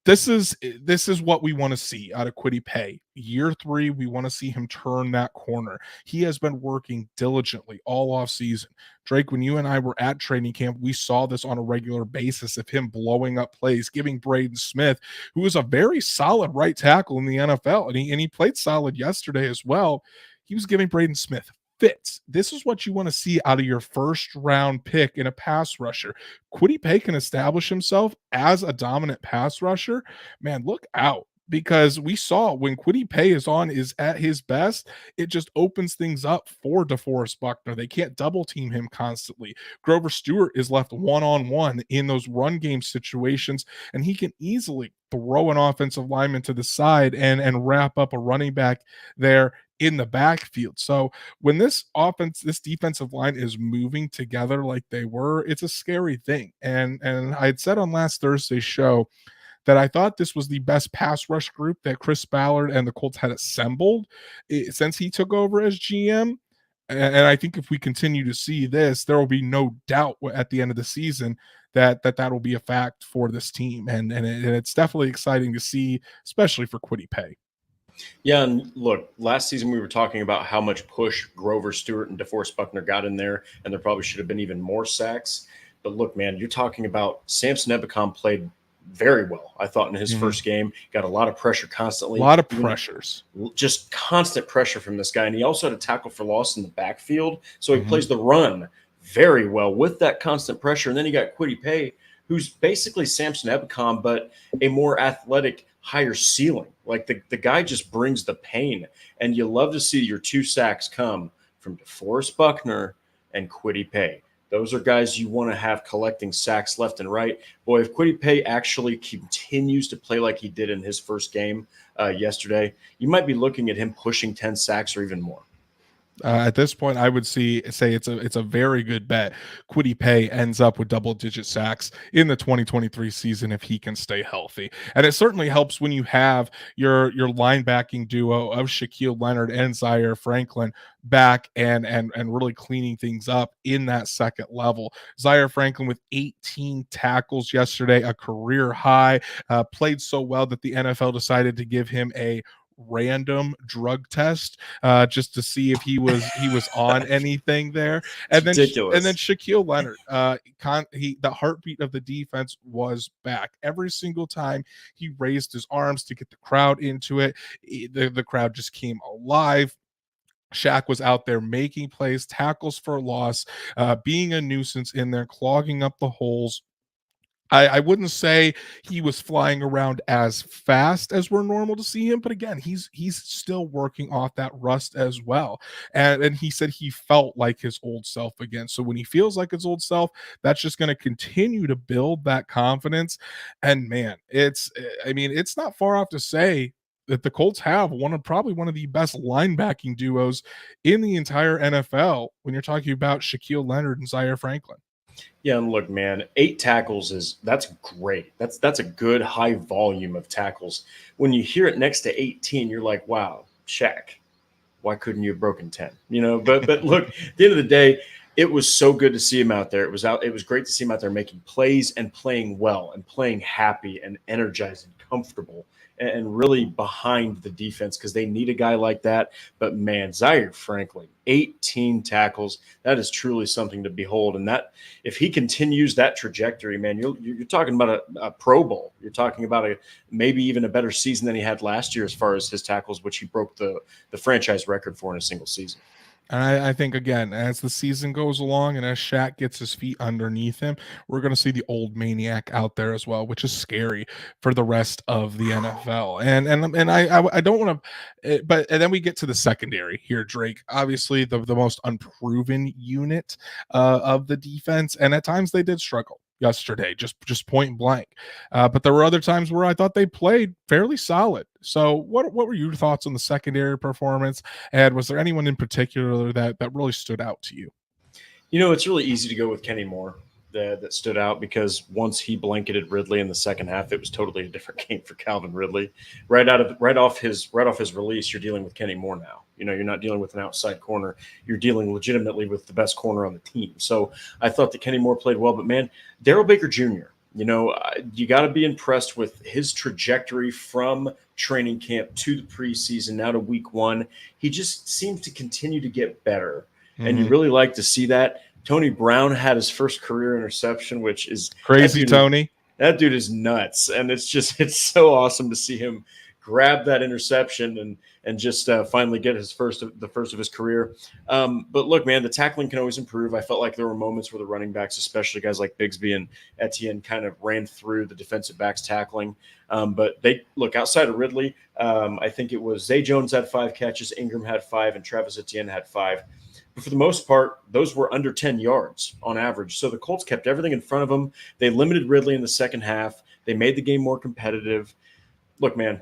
this is what we want to see out of Quiddy Pay. Year 3, we want to see him turn that corner. He has been working diligently all off season. Drake, when you and I were at training camp, we saw this on a regular basis of him blowing up plays, giving Braden Smith, who is a very solid right tackle in the NFL, and he played solid yesterday as well. He was giving Braden Smith fits. This is what you want to see out of your first round pick in a pass rusher. Quiddy Pay can establish himself as a dominant pass rusher. Man, look out, because we saw when Quiddy Pay is at his best, it just opens things up for DeForest Buckner. They can't double team him constantly. Grover Stewart is left one-on-one in those run game situations, and he can easily throw an offensive lineman to the side and wrap up a running back there in the backfield. So when this defensive line is moving together like they were, it's a scary thing. And I had said on last Thursday's show that I thought this was the best pass rush group that Chris Ballard and the Colts had assembled since he took over as GM. And I think if we continue to see this, there will be no doubt at the end of the season that will be a fact for this team. And it's definitely exciting to see, especially for Quiddy Pay. Yeah, and look, last season we were talking about how much push Grover Stewart and DeForest Buckner got in there, and there probably should have been even more sacks. But look, man, you're talking about Samson Ebukam played very well, I thought, in his first game. Got a lot of pressure constantly. A lot of pressures. Just constant pressure from this guy. And he also had a tackle for loss in the backfield. So he plays the run very well with that constant pressure. And then you got Quiddy Pay, who's basically Samson Ebukam, but a more athletic, higher ceiling. Like the guy just brings the pain. And you love to see your 2 sacks come from DeForest Buckner and Kwity Paye. Those are guys you want to have collecting sacks left and right. Boy, if Kwity Paye actually continues to play like he did in his first game yesterday, you might be looking at him pushing 10 sacks or even more. At this point, I would say it's a very good bet. Kwity Paye ends up with double-digit sacks in the 2023 season if he can stay healthy, and it certainly helps when you have your linebacking duo of Shaquille Leonard and Zaire Franklin back and really cleaning things up in that second level. Zaire Franklin with 18 tackles yesterday, a career high, played so well that the NFL decided to give him a random drug test just to see if he was on anything there. And then ridiculous. Shaquille Leonard, the heartbeat of the defense was back. Every single time he raised his arms to get the crowd into it, the crowd just came alive. Shaq was out there making plays, tackles for loss, being a nuisance in there, clogging up the holes. I wouldn't say he was flying around as fast as we're normal to see him, but again, he's still working off that rust as well. And he said he felt like his old self again. So when he feels like his old self, that's just going to continue to build that confidence. And man, it's not far off to say that the Colts have probably one of the best linebacking duos in the entire NFL when you're talking about Shaquille Leonard and Zaire Franklin. Yeah, and look, man, 8 tackles that's great. That's a good high volume of tackles. When you hear it next to 18, you're like, wow, Shaq, why couldn't you have broken 10? But look, at the end of the day, it was so good to see him out there. It was great to see him out there making plays and playing well and playing happy and energized and comfortable and really behind the defense because they need a guy like that. But man, Zaire Franklin, 18 tackles, that is truly something to behold. And that if he continues that trajectory, man, you're talking about a Pro Bowl. You're talking about maybe even a better season than he had last year as far as his tackles, which he broke the franchise record for in a single season. And I think, again, as the season goes along and as Shaq gets his feet underneath him, we're going to see the old maniac out there as well, which is scary for the rest of the NFL. And I don't want to, and then we get to the secondary here, Drake. Obviously, the most unproven unit of the defense, and at times they did struggle yesterday, just point blank. But there were other times where I thought they played fairly solid. So what were your thoughts on the secondary performance? And was there anyone in particular that really stood out to you? It's really easy to go with Kenny Moore that stood out because once he blanketed Ridley in the second half, it was totally a different game for Calvin Ridley. Right off his release, you're dealing with Kenny Moore now. You're not dealing with an outside corner. You're dealing legitimately with the best corner on the team. So I thought that Kenny Moore played well, but man, Darrell Baker Jr., you got to be impressed with his trajectory from training camp to the preseason, now to week 1. He just seems to continue to get better. Mm-hmm. And you really like to see that. Tony Brown had his first career interception, which is crazy. Tony, that dude is nuts. And it's so awesome to see him grab that interception and just finally get the first of his career. But look, man, the tackling can always improve. I felt like there were moments where the running backs, especially guys like Bigsby and Etienne, kind of ran through the defensive backs tackling. But they look outside of Ridley. I think it was Zay Jones had 5 catches, Ingram had 5, and Travis Etienne had 5. But for the most part, those were under 10 yards on average. So the Colts kept everything in front of them. They limited Ridley in the second half. They made the game more competitive. Look, man,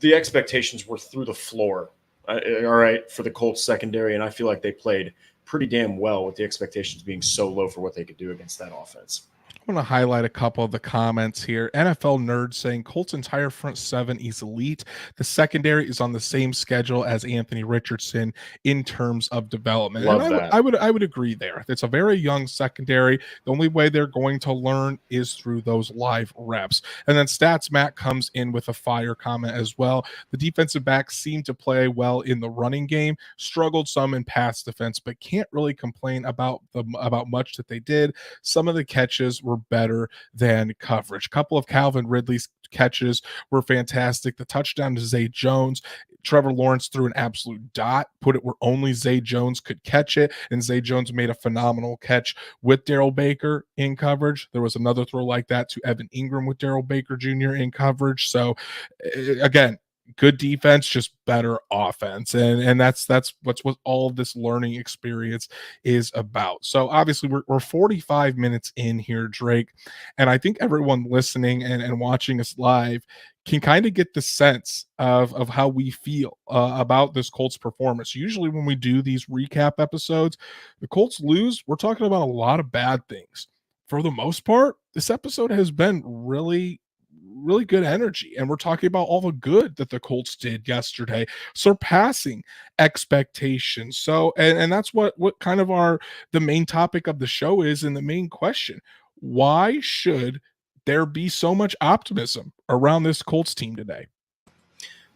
the expectations were through the floor, all right, for the Colts secondary, and I feel like they played pretty damn well with the expectations being so low for what they could do against that offense. I want to highlight a couple of the comments here. NFL Nerd saying Colts' entire front 7 is elite. The secondary is on the same schedule as Anthony Richardson in terms of development. Love and that. I would agree there. It's a very young secondary. The only way they're going to learn is through those live reps. And then Stats Matt comes in with a fire comment as well. The defensive backs seem to play well in the running game, struggled some in pass defense, but can't really complain about much that they did. Some of the catches were better than coverage. A couple of Calvin Ridley's catches were fantastic. The touchdown to Zay Jones, Trevor Lawrence threw an absolute dot, put it where only Zay Jones could catch it, and Zay Jones made a phenomenal catch with Darrell Baker in coverage. There was another throw like that to Evan Ingram with Darrell Baker Jr. in coverage. So again, good defense, just better offense. And that's what all of this learning experience is about. So obviously we're 45 minutes in here, Drake. And I think everyone listening and watching us live can kind of get the sense of how we feel about this Colts performance. Usually when we do these recap episodes, the Colts lose, we're talking about a lot of bad things. For the most part, this episode has been really good energy, and we're talking about all the good that the Colts did yesterday, surpassing expectations. So and that's what kind of our the main topic of the show is, and the main question: why should there be so much optimism around this Colts team today?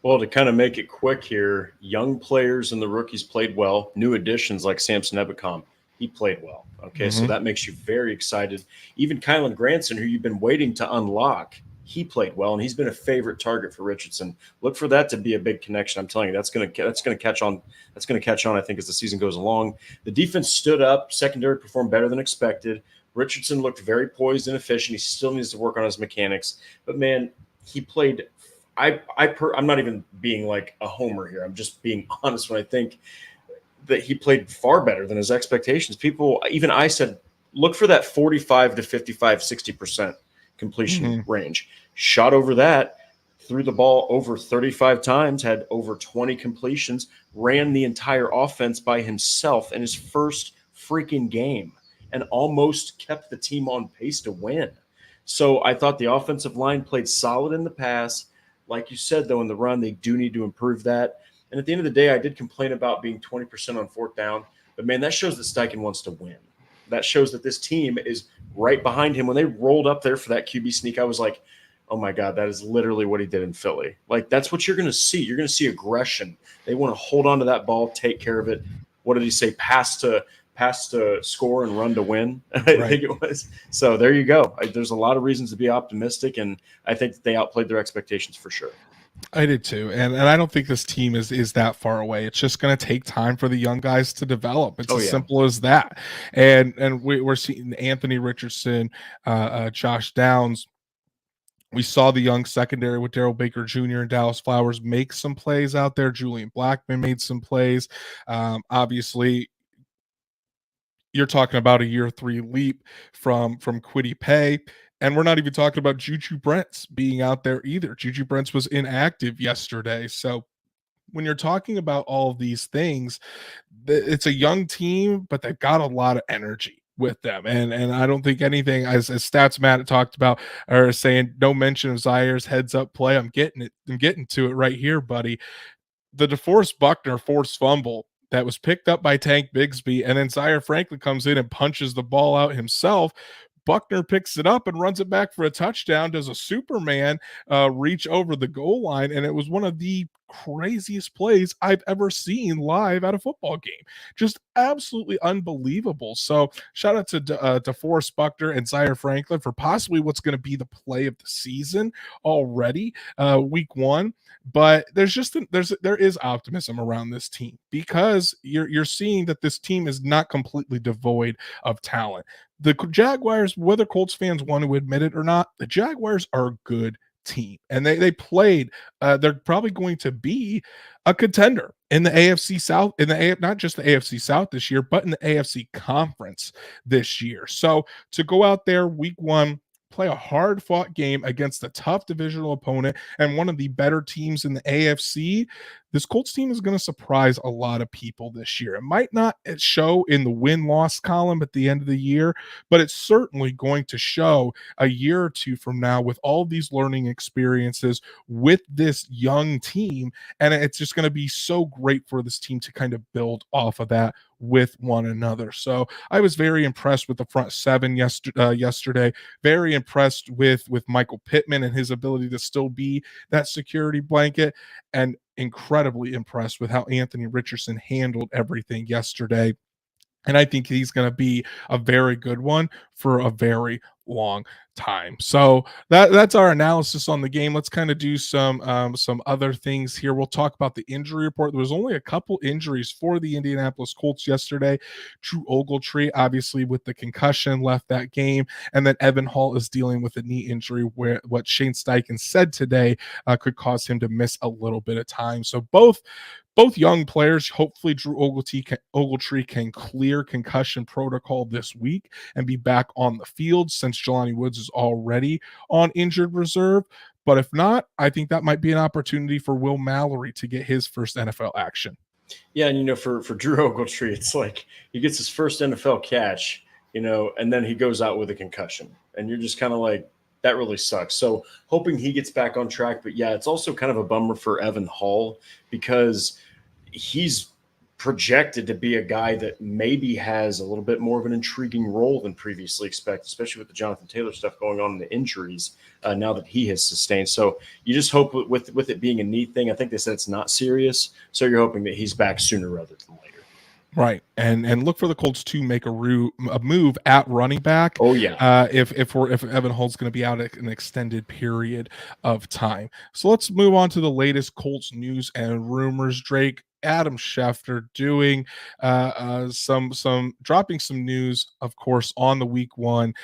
Well, to kind of make it quick here, young players and the rookies played well. New additions like Samson Ebicom, he played well. Okay, so Mhm. that makes you very excited. Even Kylan Granson, who you've been waiting to unlock, he played well, and he's been a favorite target for Richardson. Look for that to be a big connection. I'm telling you, that's gonna catch on. That's gonna catch on. I think as the season goes along, the defense stood up. Secondary performed better than expected. Richardson looked very poised and efficient. He still needs to work on his mechanics, but man, he played. I'm not even being like a homer here. I'm just being honest when I think that he played far better than his expectations. People, even I said, look for that 45 to 55, 60% completion Mhm. range. Shot over that, threw the ball over 35 times, had over 20 completions, ran the entire offense by himself in his first freaking game, and almost kept the team on pace to win. So I thought the offensive line played solid in the pass. Like you said, though, in the run, they do need to improve that. And at the end of the day, I did complain about being 20% on fourth down. But man, that shows that Steichen wants to win. That shows that this team is right behind him. When they rolled up there for that QB sneak, I was like, oh my God, that is literally what he did in Philly. Like, that's what you're going to see. You're going to see aggression. They want to hold on to that ball, take care of it. What did he say? Pass to score and run to win. I Right. think it was. So there you go. There's a lot of reasons to be optimistic, and I think that they outplayed their expectations for sure. I did too, and I don't think this team is that far away. It's just going to take time for the young guys to develop. It's Oh as yeah. simple as that. And we're seeing Anthony Richardson, Josh Downs. We saw the young secondary with Daryl Baker Jr. and Dallas Flowers make some plays out there. Julian Blackman made some plays. Obviously, you're talking about a year three leap from Quiddy Pay. And we're not even talking about Juju Brents being out there either. Juju Brents was inactive yesterday. So when you're talking about all of these things, it's a young team, but they've got a lot of energy with them. And I don't think anything, as Stats Matt talked about, or saying no mention of Zaire's heads up play. I'm getting it. I'm getting to it right here, buddy. The DeForest Buckner forced fumble that was picked up by Tank Bigsby, and then Zaire Franklin comes in and punches the ball out himself. Buckner picks it up and runs it back for a touchdown, does a Superman reach over the goal line, and it was one of the craziest plays I've ever seen live at a football game. Just absolutely unbelievable. So shout out to DeForest Buckner and Zaire Franklin for possibly what's going to be the play of the season already, week one. But there is optimism around this team because you're seeing that this team is not completely devoid of talent. The Jaguars, whether Colts fans want to admit it or not, the Jaguars are a good team, and they played. They're probably going to be a contender in the AFC South, in the not just the AFC South this year, but in the AFC Conference this year. So to go out there week one, play a hard fought game against a tough divisional opponent and one of the better teams in the AFC, this Colts team is going to surprise a lot of people this year. It might not show in the win-loss column at the end of the year, but it's certainly going to show a year or two from now with all these learning experiences with this young team. And it's just going to be so great for this team to kind of build off of that with one another. So I was very impressed with the front seven yesterday. Very impressed with Michael Pittman and his ability to still be that security blanket, and incredibly impressed with how Anthony Richardson handled everything yesterday. And I think he's going to be a very good one for a very long time. So that's our analysis on the game. Let's kind of do some other things here. We'll talk about the injury report. There was only a couple injuries for the Indianapolis Colts yesterday. Drew Ogletree, obviously with the concussion, left that game, and then Evan Hall is dealing with a knee injury, where what Shane Steichen said today could cause him to miss a little bit of time. So both young players, hopefully Drew Ogletree can clear concussion protocol this week and be back on the field, since Jelani Woods is already on injured reserve. But if not, I think that might be an opportunity for Will Mallory to get his first NFL action. Yeah, and for Drew Ogletree, it's like he gets his first NFL catch, and then he goes out with a concussion, and you're just kind of like, that really sucks. So hoping he gets back on track. But yeah, it's also kind of a bummer for Evan Hall, because he's projected to be a guy that maybe has a little bit more of an intriguing role than previously expected, especially with the Jonathan Taylor stuff going on in the injuries now that he has sustained. So you just hope with it being a knee thing, I think they said it's not serious. So you're hoping that he's back sooner rather than later. Right, and look for the Colts to make a move at running back. Oh yeah, if Evan Hull's going to be out an extended period of time. So let's move on to the latest Colts news and rumors. Drake, Adam Schefter doing some dropping some news, of course, on the week 1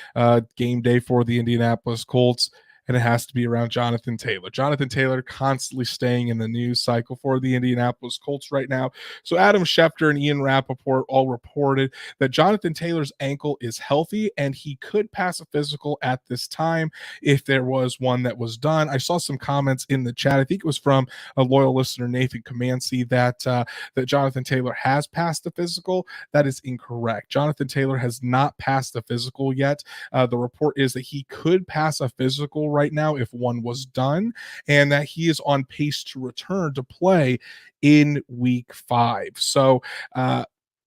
game day for the Indianapolis Colts. And it has to be around Jonathan Taylor. Jonathan Taylor constantly staying in the news cycle for the Indianapolis Colts right now. So Adam Schefter and Ian Rappaport all reported that Jonathan Taylor's ankle is healthy and he could pass a physical at this time if there was one that was done. I saw some comments in the chat. I think it was from a loyal listener, Nathan Comanci, that Jonathan Taylor has passed the physical. That is incorrect. Jonathan Taylor has not passed the physical yet. The report is that he could pass a physical right now if one was done, and that he is on pace to return to play in week 5. So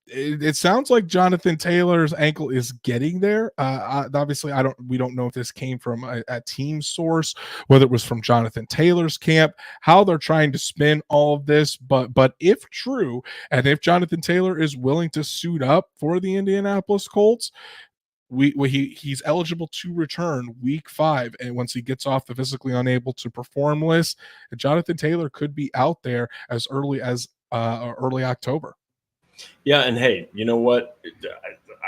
it sounds like Jonathan Taylor's ankle is getting there. Obviously, we don't know if this came from a team source, whether it was from Jonathan Taylor's camp, how they're trying to spin all of this. But if true, and if Jonathan Taylor is willing to suit up for the Indianapolis Colts, he's eligible to return week 5, and once he gets off the physically unable to perform list, Jonathan Taylor could be out there as early as early October. Yeah, and hey, you know what?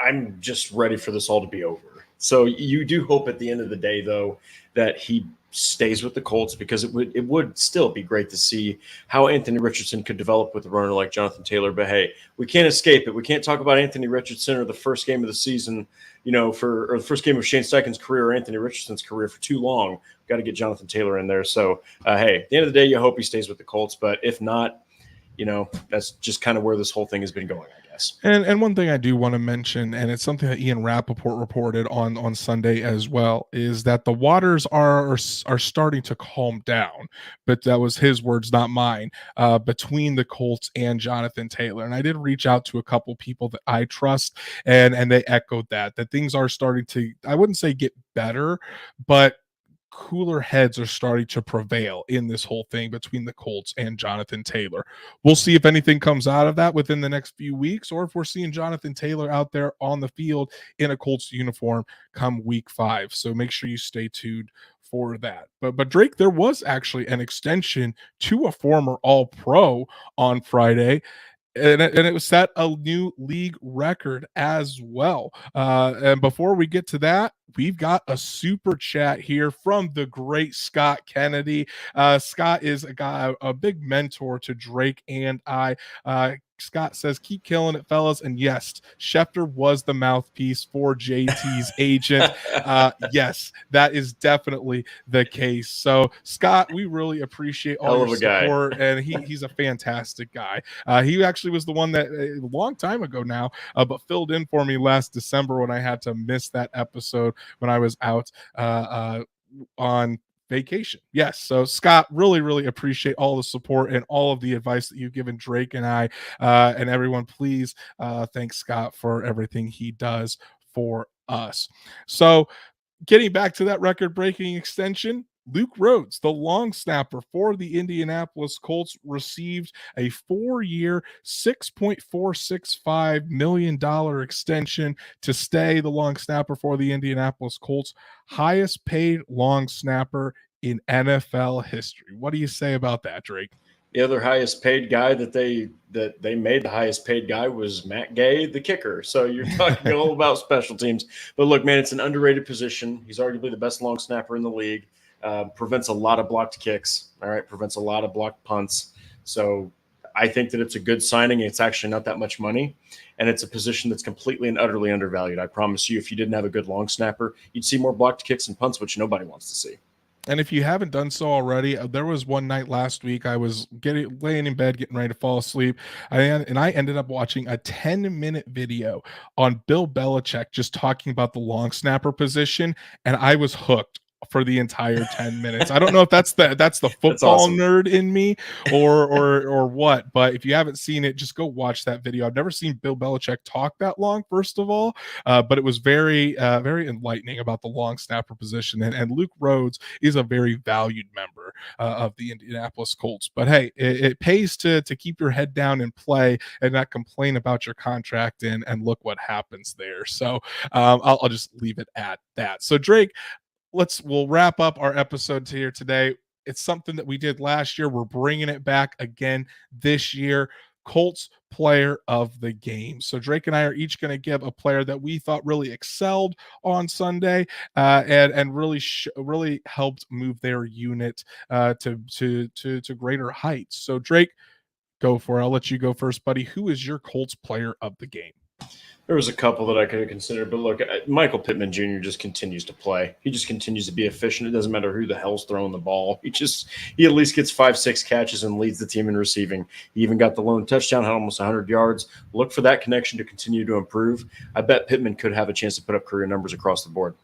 I'm just ready for this all to be over. So you do hope at the end of the day, though, that he stays with the Colts, because it would still be great to see how Anthony Richardson could develop with a runner like Jonathan Taylor. But hey, we can't escape it. We can't talk about Anthony Richardson or the first game of the season, or the first game of Shane Steichen's career or Anthony Richardson's career for too long. We've got to get Jonathan Taylor in there. So hey, at the end of the day, you hope he stays with the Colts. But if not, that's just kind of where this whole thing has been going, I guess. And one thing I do want to mention, and it's something that Ian Rappaport reported on Sunday as well, is that the waters are starting to calm down. But that was his words, not mine, between the Colts and Jonathan Taylor. And I did reach out to a couple people that I trust, and they echoed that things are starting to, I wouldn't say get better, but cooler heads are starting to prevail in this whole thing between the Colts and Jonathan Taylor. We'll see if anything comes out of that within the next few weeks, or if we're seeing Jonathan Taylor out there on the field in a Colts uniform come week 5. So make sure you stay tuned for that. But Drake, there was actually an extension to a former All-Pro on Friday. And it was set a new league record as well. And before we get to that, we've got a super chat here from the great Scott Kennedy. Scott is a big mentor to Drake and I. Scott says, keep killing it, fellas. And yes, Schefter was the mouthpiece for JT's agent. Yes, that is definitely the case. So, Scott, we really appreciate all your support. And he's a fantastic guy. He actually was the one that a long time ago now, but filled in for me last December when I had to miss that episode when I was out on vacation. Yes. So Scott, really appreciate all the support and all of the advice that you've given Drake and I, and everyone. Please thank Scott for everything he does for us. So getting back to that record-breaking extension, Luke Rhodes, the long snapper for the Indianapolis Colts, received a 4-year, $6.465 million extension to stay the long snapper for the Indianapolis Colts, highest paid long snapper in NFL history. What do you say about that, Drake? The other highest paid guy that they made the highest paid guy was Matt Gay, the kicker. So you're talking all about special teams. But look, man, it's an underrated position. He's arguably the best long snapper in the league. Prevents a lot of blocked kicks. All right, prevents a lot of blocked punts. So I think that it's a good signing. It's actually not that much money, and it's a position that's completely and utterly undervalued. I promise you, if you didn't have a good long snapper, you'd see more blocked kicks and punts, which nobody wants to see. And if you haven't done so already, there was one night last week I was laying in bed, getting ready to fall asleep, and I ended up watching a 10-minute video on Bill Belichick just talking about the long snapper position, and I was hooked for the entire 10 minutes. I don't know if that's the football awesome. nerd in me or what, but if you haven't seen it, just go watch that video. I've never seen Bill Belichick talk that long, first of all, but it was very enlightening about the long snapper position. And Luke Rhodes is a very valued member of the Indianapolis Colts. But hey, it pays to keep your head down and play and not complain about your contract and look what happens there. So I'll just leave it at that. So Drake, we'll wrap up our episode here today. It's something that we did last year. We're bringing it back again this year. Colts player of the game. So Drake and I are each going to give a player that we thought really excelled on Sunday and really helped move their unit to greater heights. So Drake, go for it. I'll let you go first, buddy. Who is your Colts player of the game? There was a couple that I could have considered, but look, Michael Pittman Jr. just continues to play. He just continues to be efficient. It doesn't matter who the hell's throwing the ball. He at least gets 5-6 catches and leads the team in receiving. He even got the lone touchdown, had almost 100 yards. Look for that connection to continue to improve. I bet Pittman could have a chance to put up career numbers across the board.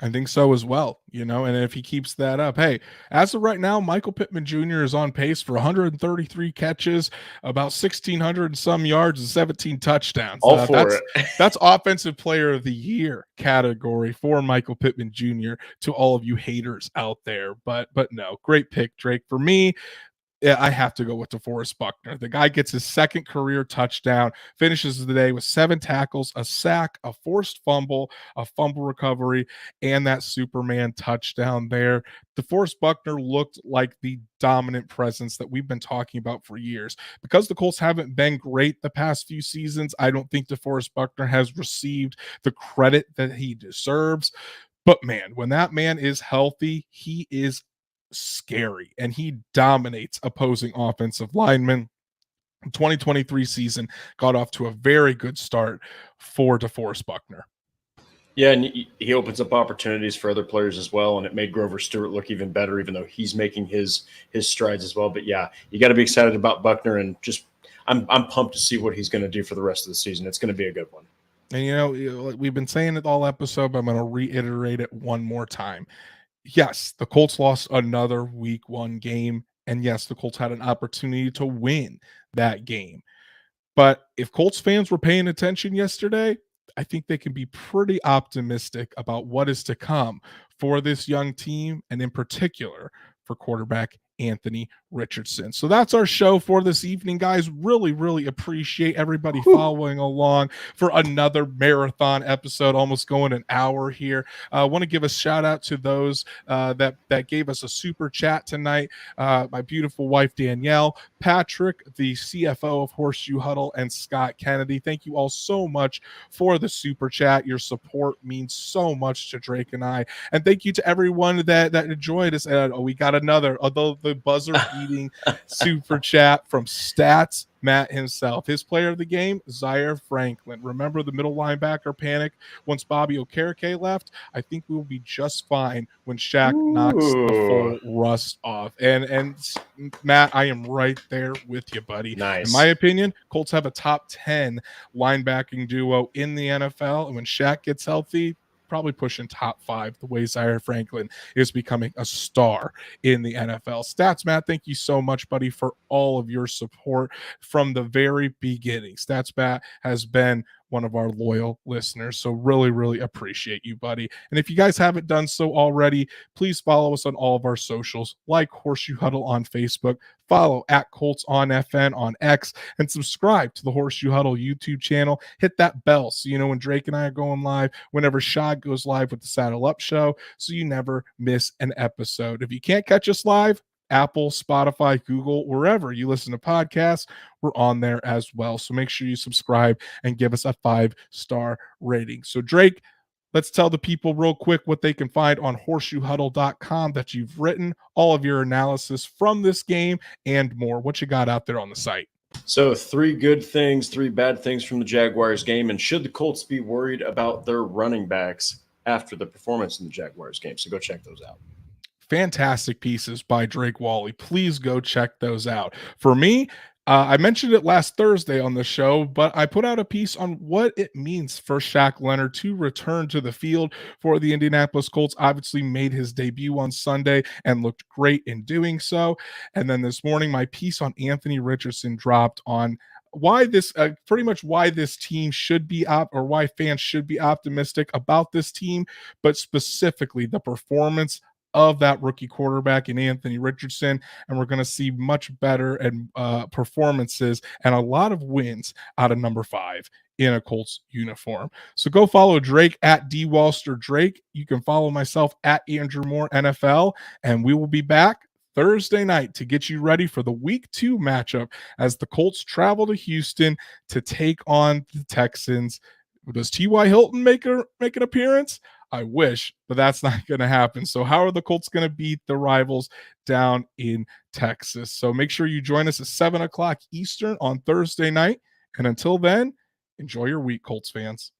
I think so as well, and if he keeps that up, hey, as of right now, Michael Pittman Jr. is on pace for 133 catches, about 1,600 and some yards and 17 touchdowns. All for it. That's offensive player of the year category for Michael Pittman Jr. to all of you haters out there. But no, great pick, Drake. For me, yeah, I have to go with DeForest Buckner. The guy gets his second career touchdown, finishes the day with 7 tackles, a sack, a forced fumble, a fumble recovery, and that Superman touchdown there. DeForest Buckner looked like the dominant presence that we've been talking about for years. Because the Colts haven't been great the past few seasons, I don't think DeForest Buckner has received the credit that he deserves. But man, when that man is healthy, he is scary and he dominates opposing offensive linemen. 2023 season got off to a very good start for DeForest Buckner. Yeah, and he opens up opportunities for other players as well, and it made Grover Stewart look even better, even though he's making his strides as well. But yeah, you got to be excited about Buckner, and just I'm pumped to see what he's going to do for the rest of the season. It's going to be a good one. And we've been saying it all episode, but I'm going to reiterate it one more time. Yes, the Colts lost another week 1 game. And yes, the Colts had an opportunity to win that game. But if Colts fans were paying attention yesterday, I think they can be pretty optimistic about what is to come for this young team, and in particular for quarterback Anthony Richardson. So that's our show for this evening, guys. Really, really appreciate everybody following along for another marathon episode, almost going an hour here. I want to give a shout out to those that gave us a super chat tonight. My beautiful wife, Danielle, Patrick, the CFO of Horseshoe Huddle, and Scott Kennedy. Thank you all so much for the super chat. Your support means so much to Drake and I. And thank you to everyone that enjoyed us. We got another, although the buzzer beating super chat from Stats Matt himself. His player of the game, Zaire Franklin. Remember the middle linebacker panic once Bobby Okereke left? I think we will be just fine when Shaq knocks the full rust off. And Matt, I am right there with you, buddy. Nice. In my opinion, Colts have a top 10 linebacking duo in the NFL. And when Shaq gets healthy, probably pushing top 5 the way Zaire Franklin is becoming a star in the NFL. Stats Matt, thank you so much, buddy, for all of your support from the very beginning. Stats Matt has been one of our loyal listeners. So really, really appreciate you, buddy. And if you guys haven't done so already, please follow us on all of our socials, like Horseshoe Huddle on Facebook, follow at Colts on FN on X, and subscribe to the Horseshoe Huddle YouTube channel. Hit that bell so you know when Drake and I are going live, whenever Shad goes live with the Saddle Up Show, so you never miss an episode. If you can't catch us live, Apple, Spotify, Google, wherever you listen to podcasts, we're on there as well. So make sure you subscribe and give us a 5-star rating. So Drake, let's tell the people real quick what they can find on horseshoehuddle.com that you've written all of your analysis from this game and more. What you got out there on the site? So 3 good things, 3 bad things from the Jaguars game. And should the Colts be worried about their running backs after the performance in the Jaguars game? So go check those out. Fantastic pieces by Drake Wally. Please go check those out. For me, I mentioned it last Thursday on the show, but I put out a piece on what it means for Shaq Leonard to return to the field for the Indianapolis Colts. Obviously made his debut on Sunday and looked great in doing so. And then this morning, my piece on Anthony Richardson dropped on why this pretty much why this team should be or why fans should be optimistic about this team, but specifically the performance of that rookie quarterback in Anthony Richardson. And we're going to see much better and performances and a lot of wins out of number 5 in a Colts uniform. So go follow Drake at DWalsterDrake. You can follow myself at Andrew Moore NFL, and we will be back Thursday night to get you ready for the week 2 matchup as the Colts travel to Houston to take on the Texans. Does T.Y. Hilton make an appearance? I wish, but that's not going to happen. So how are the Colts going to beat the rivals down in Texas? So make sure you join us at 7 o'clock Eastern on Thursday night. And until then, enjoy your week, Colts fans.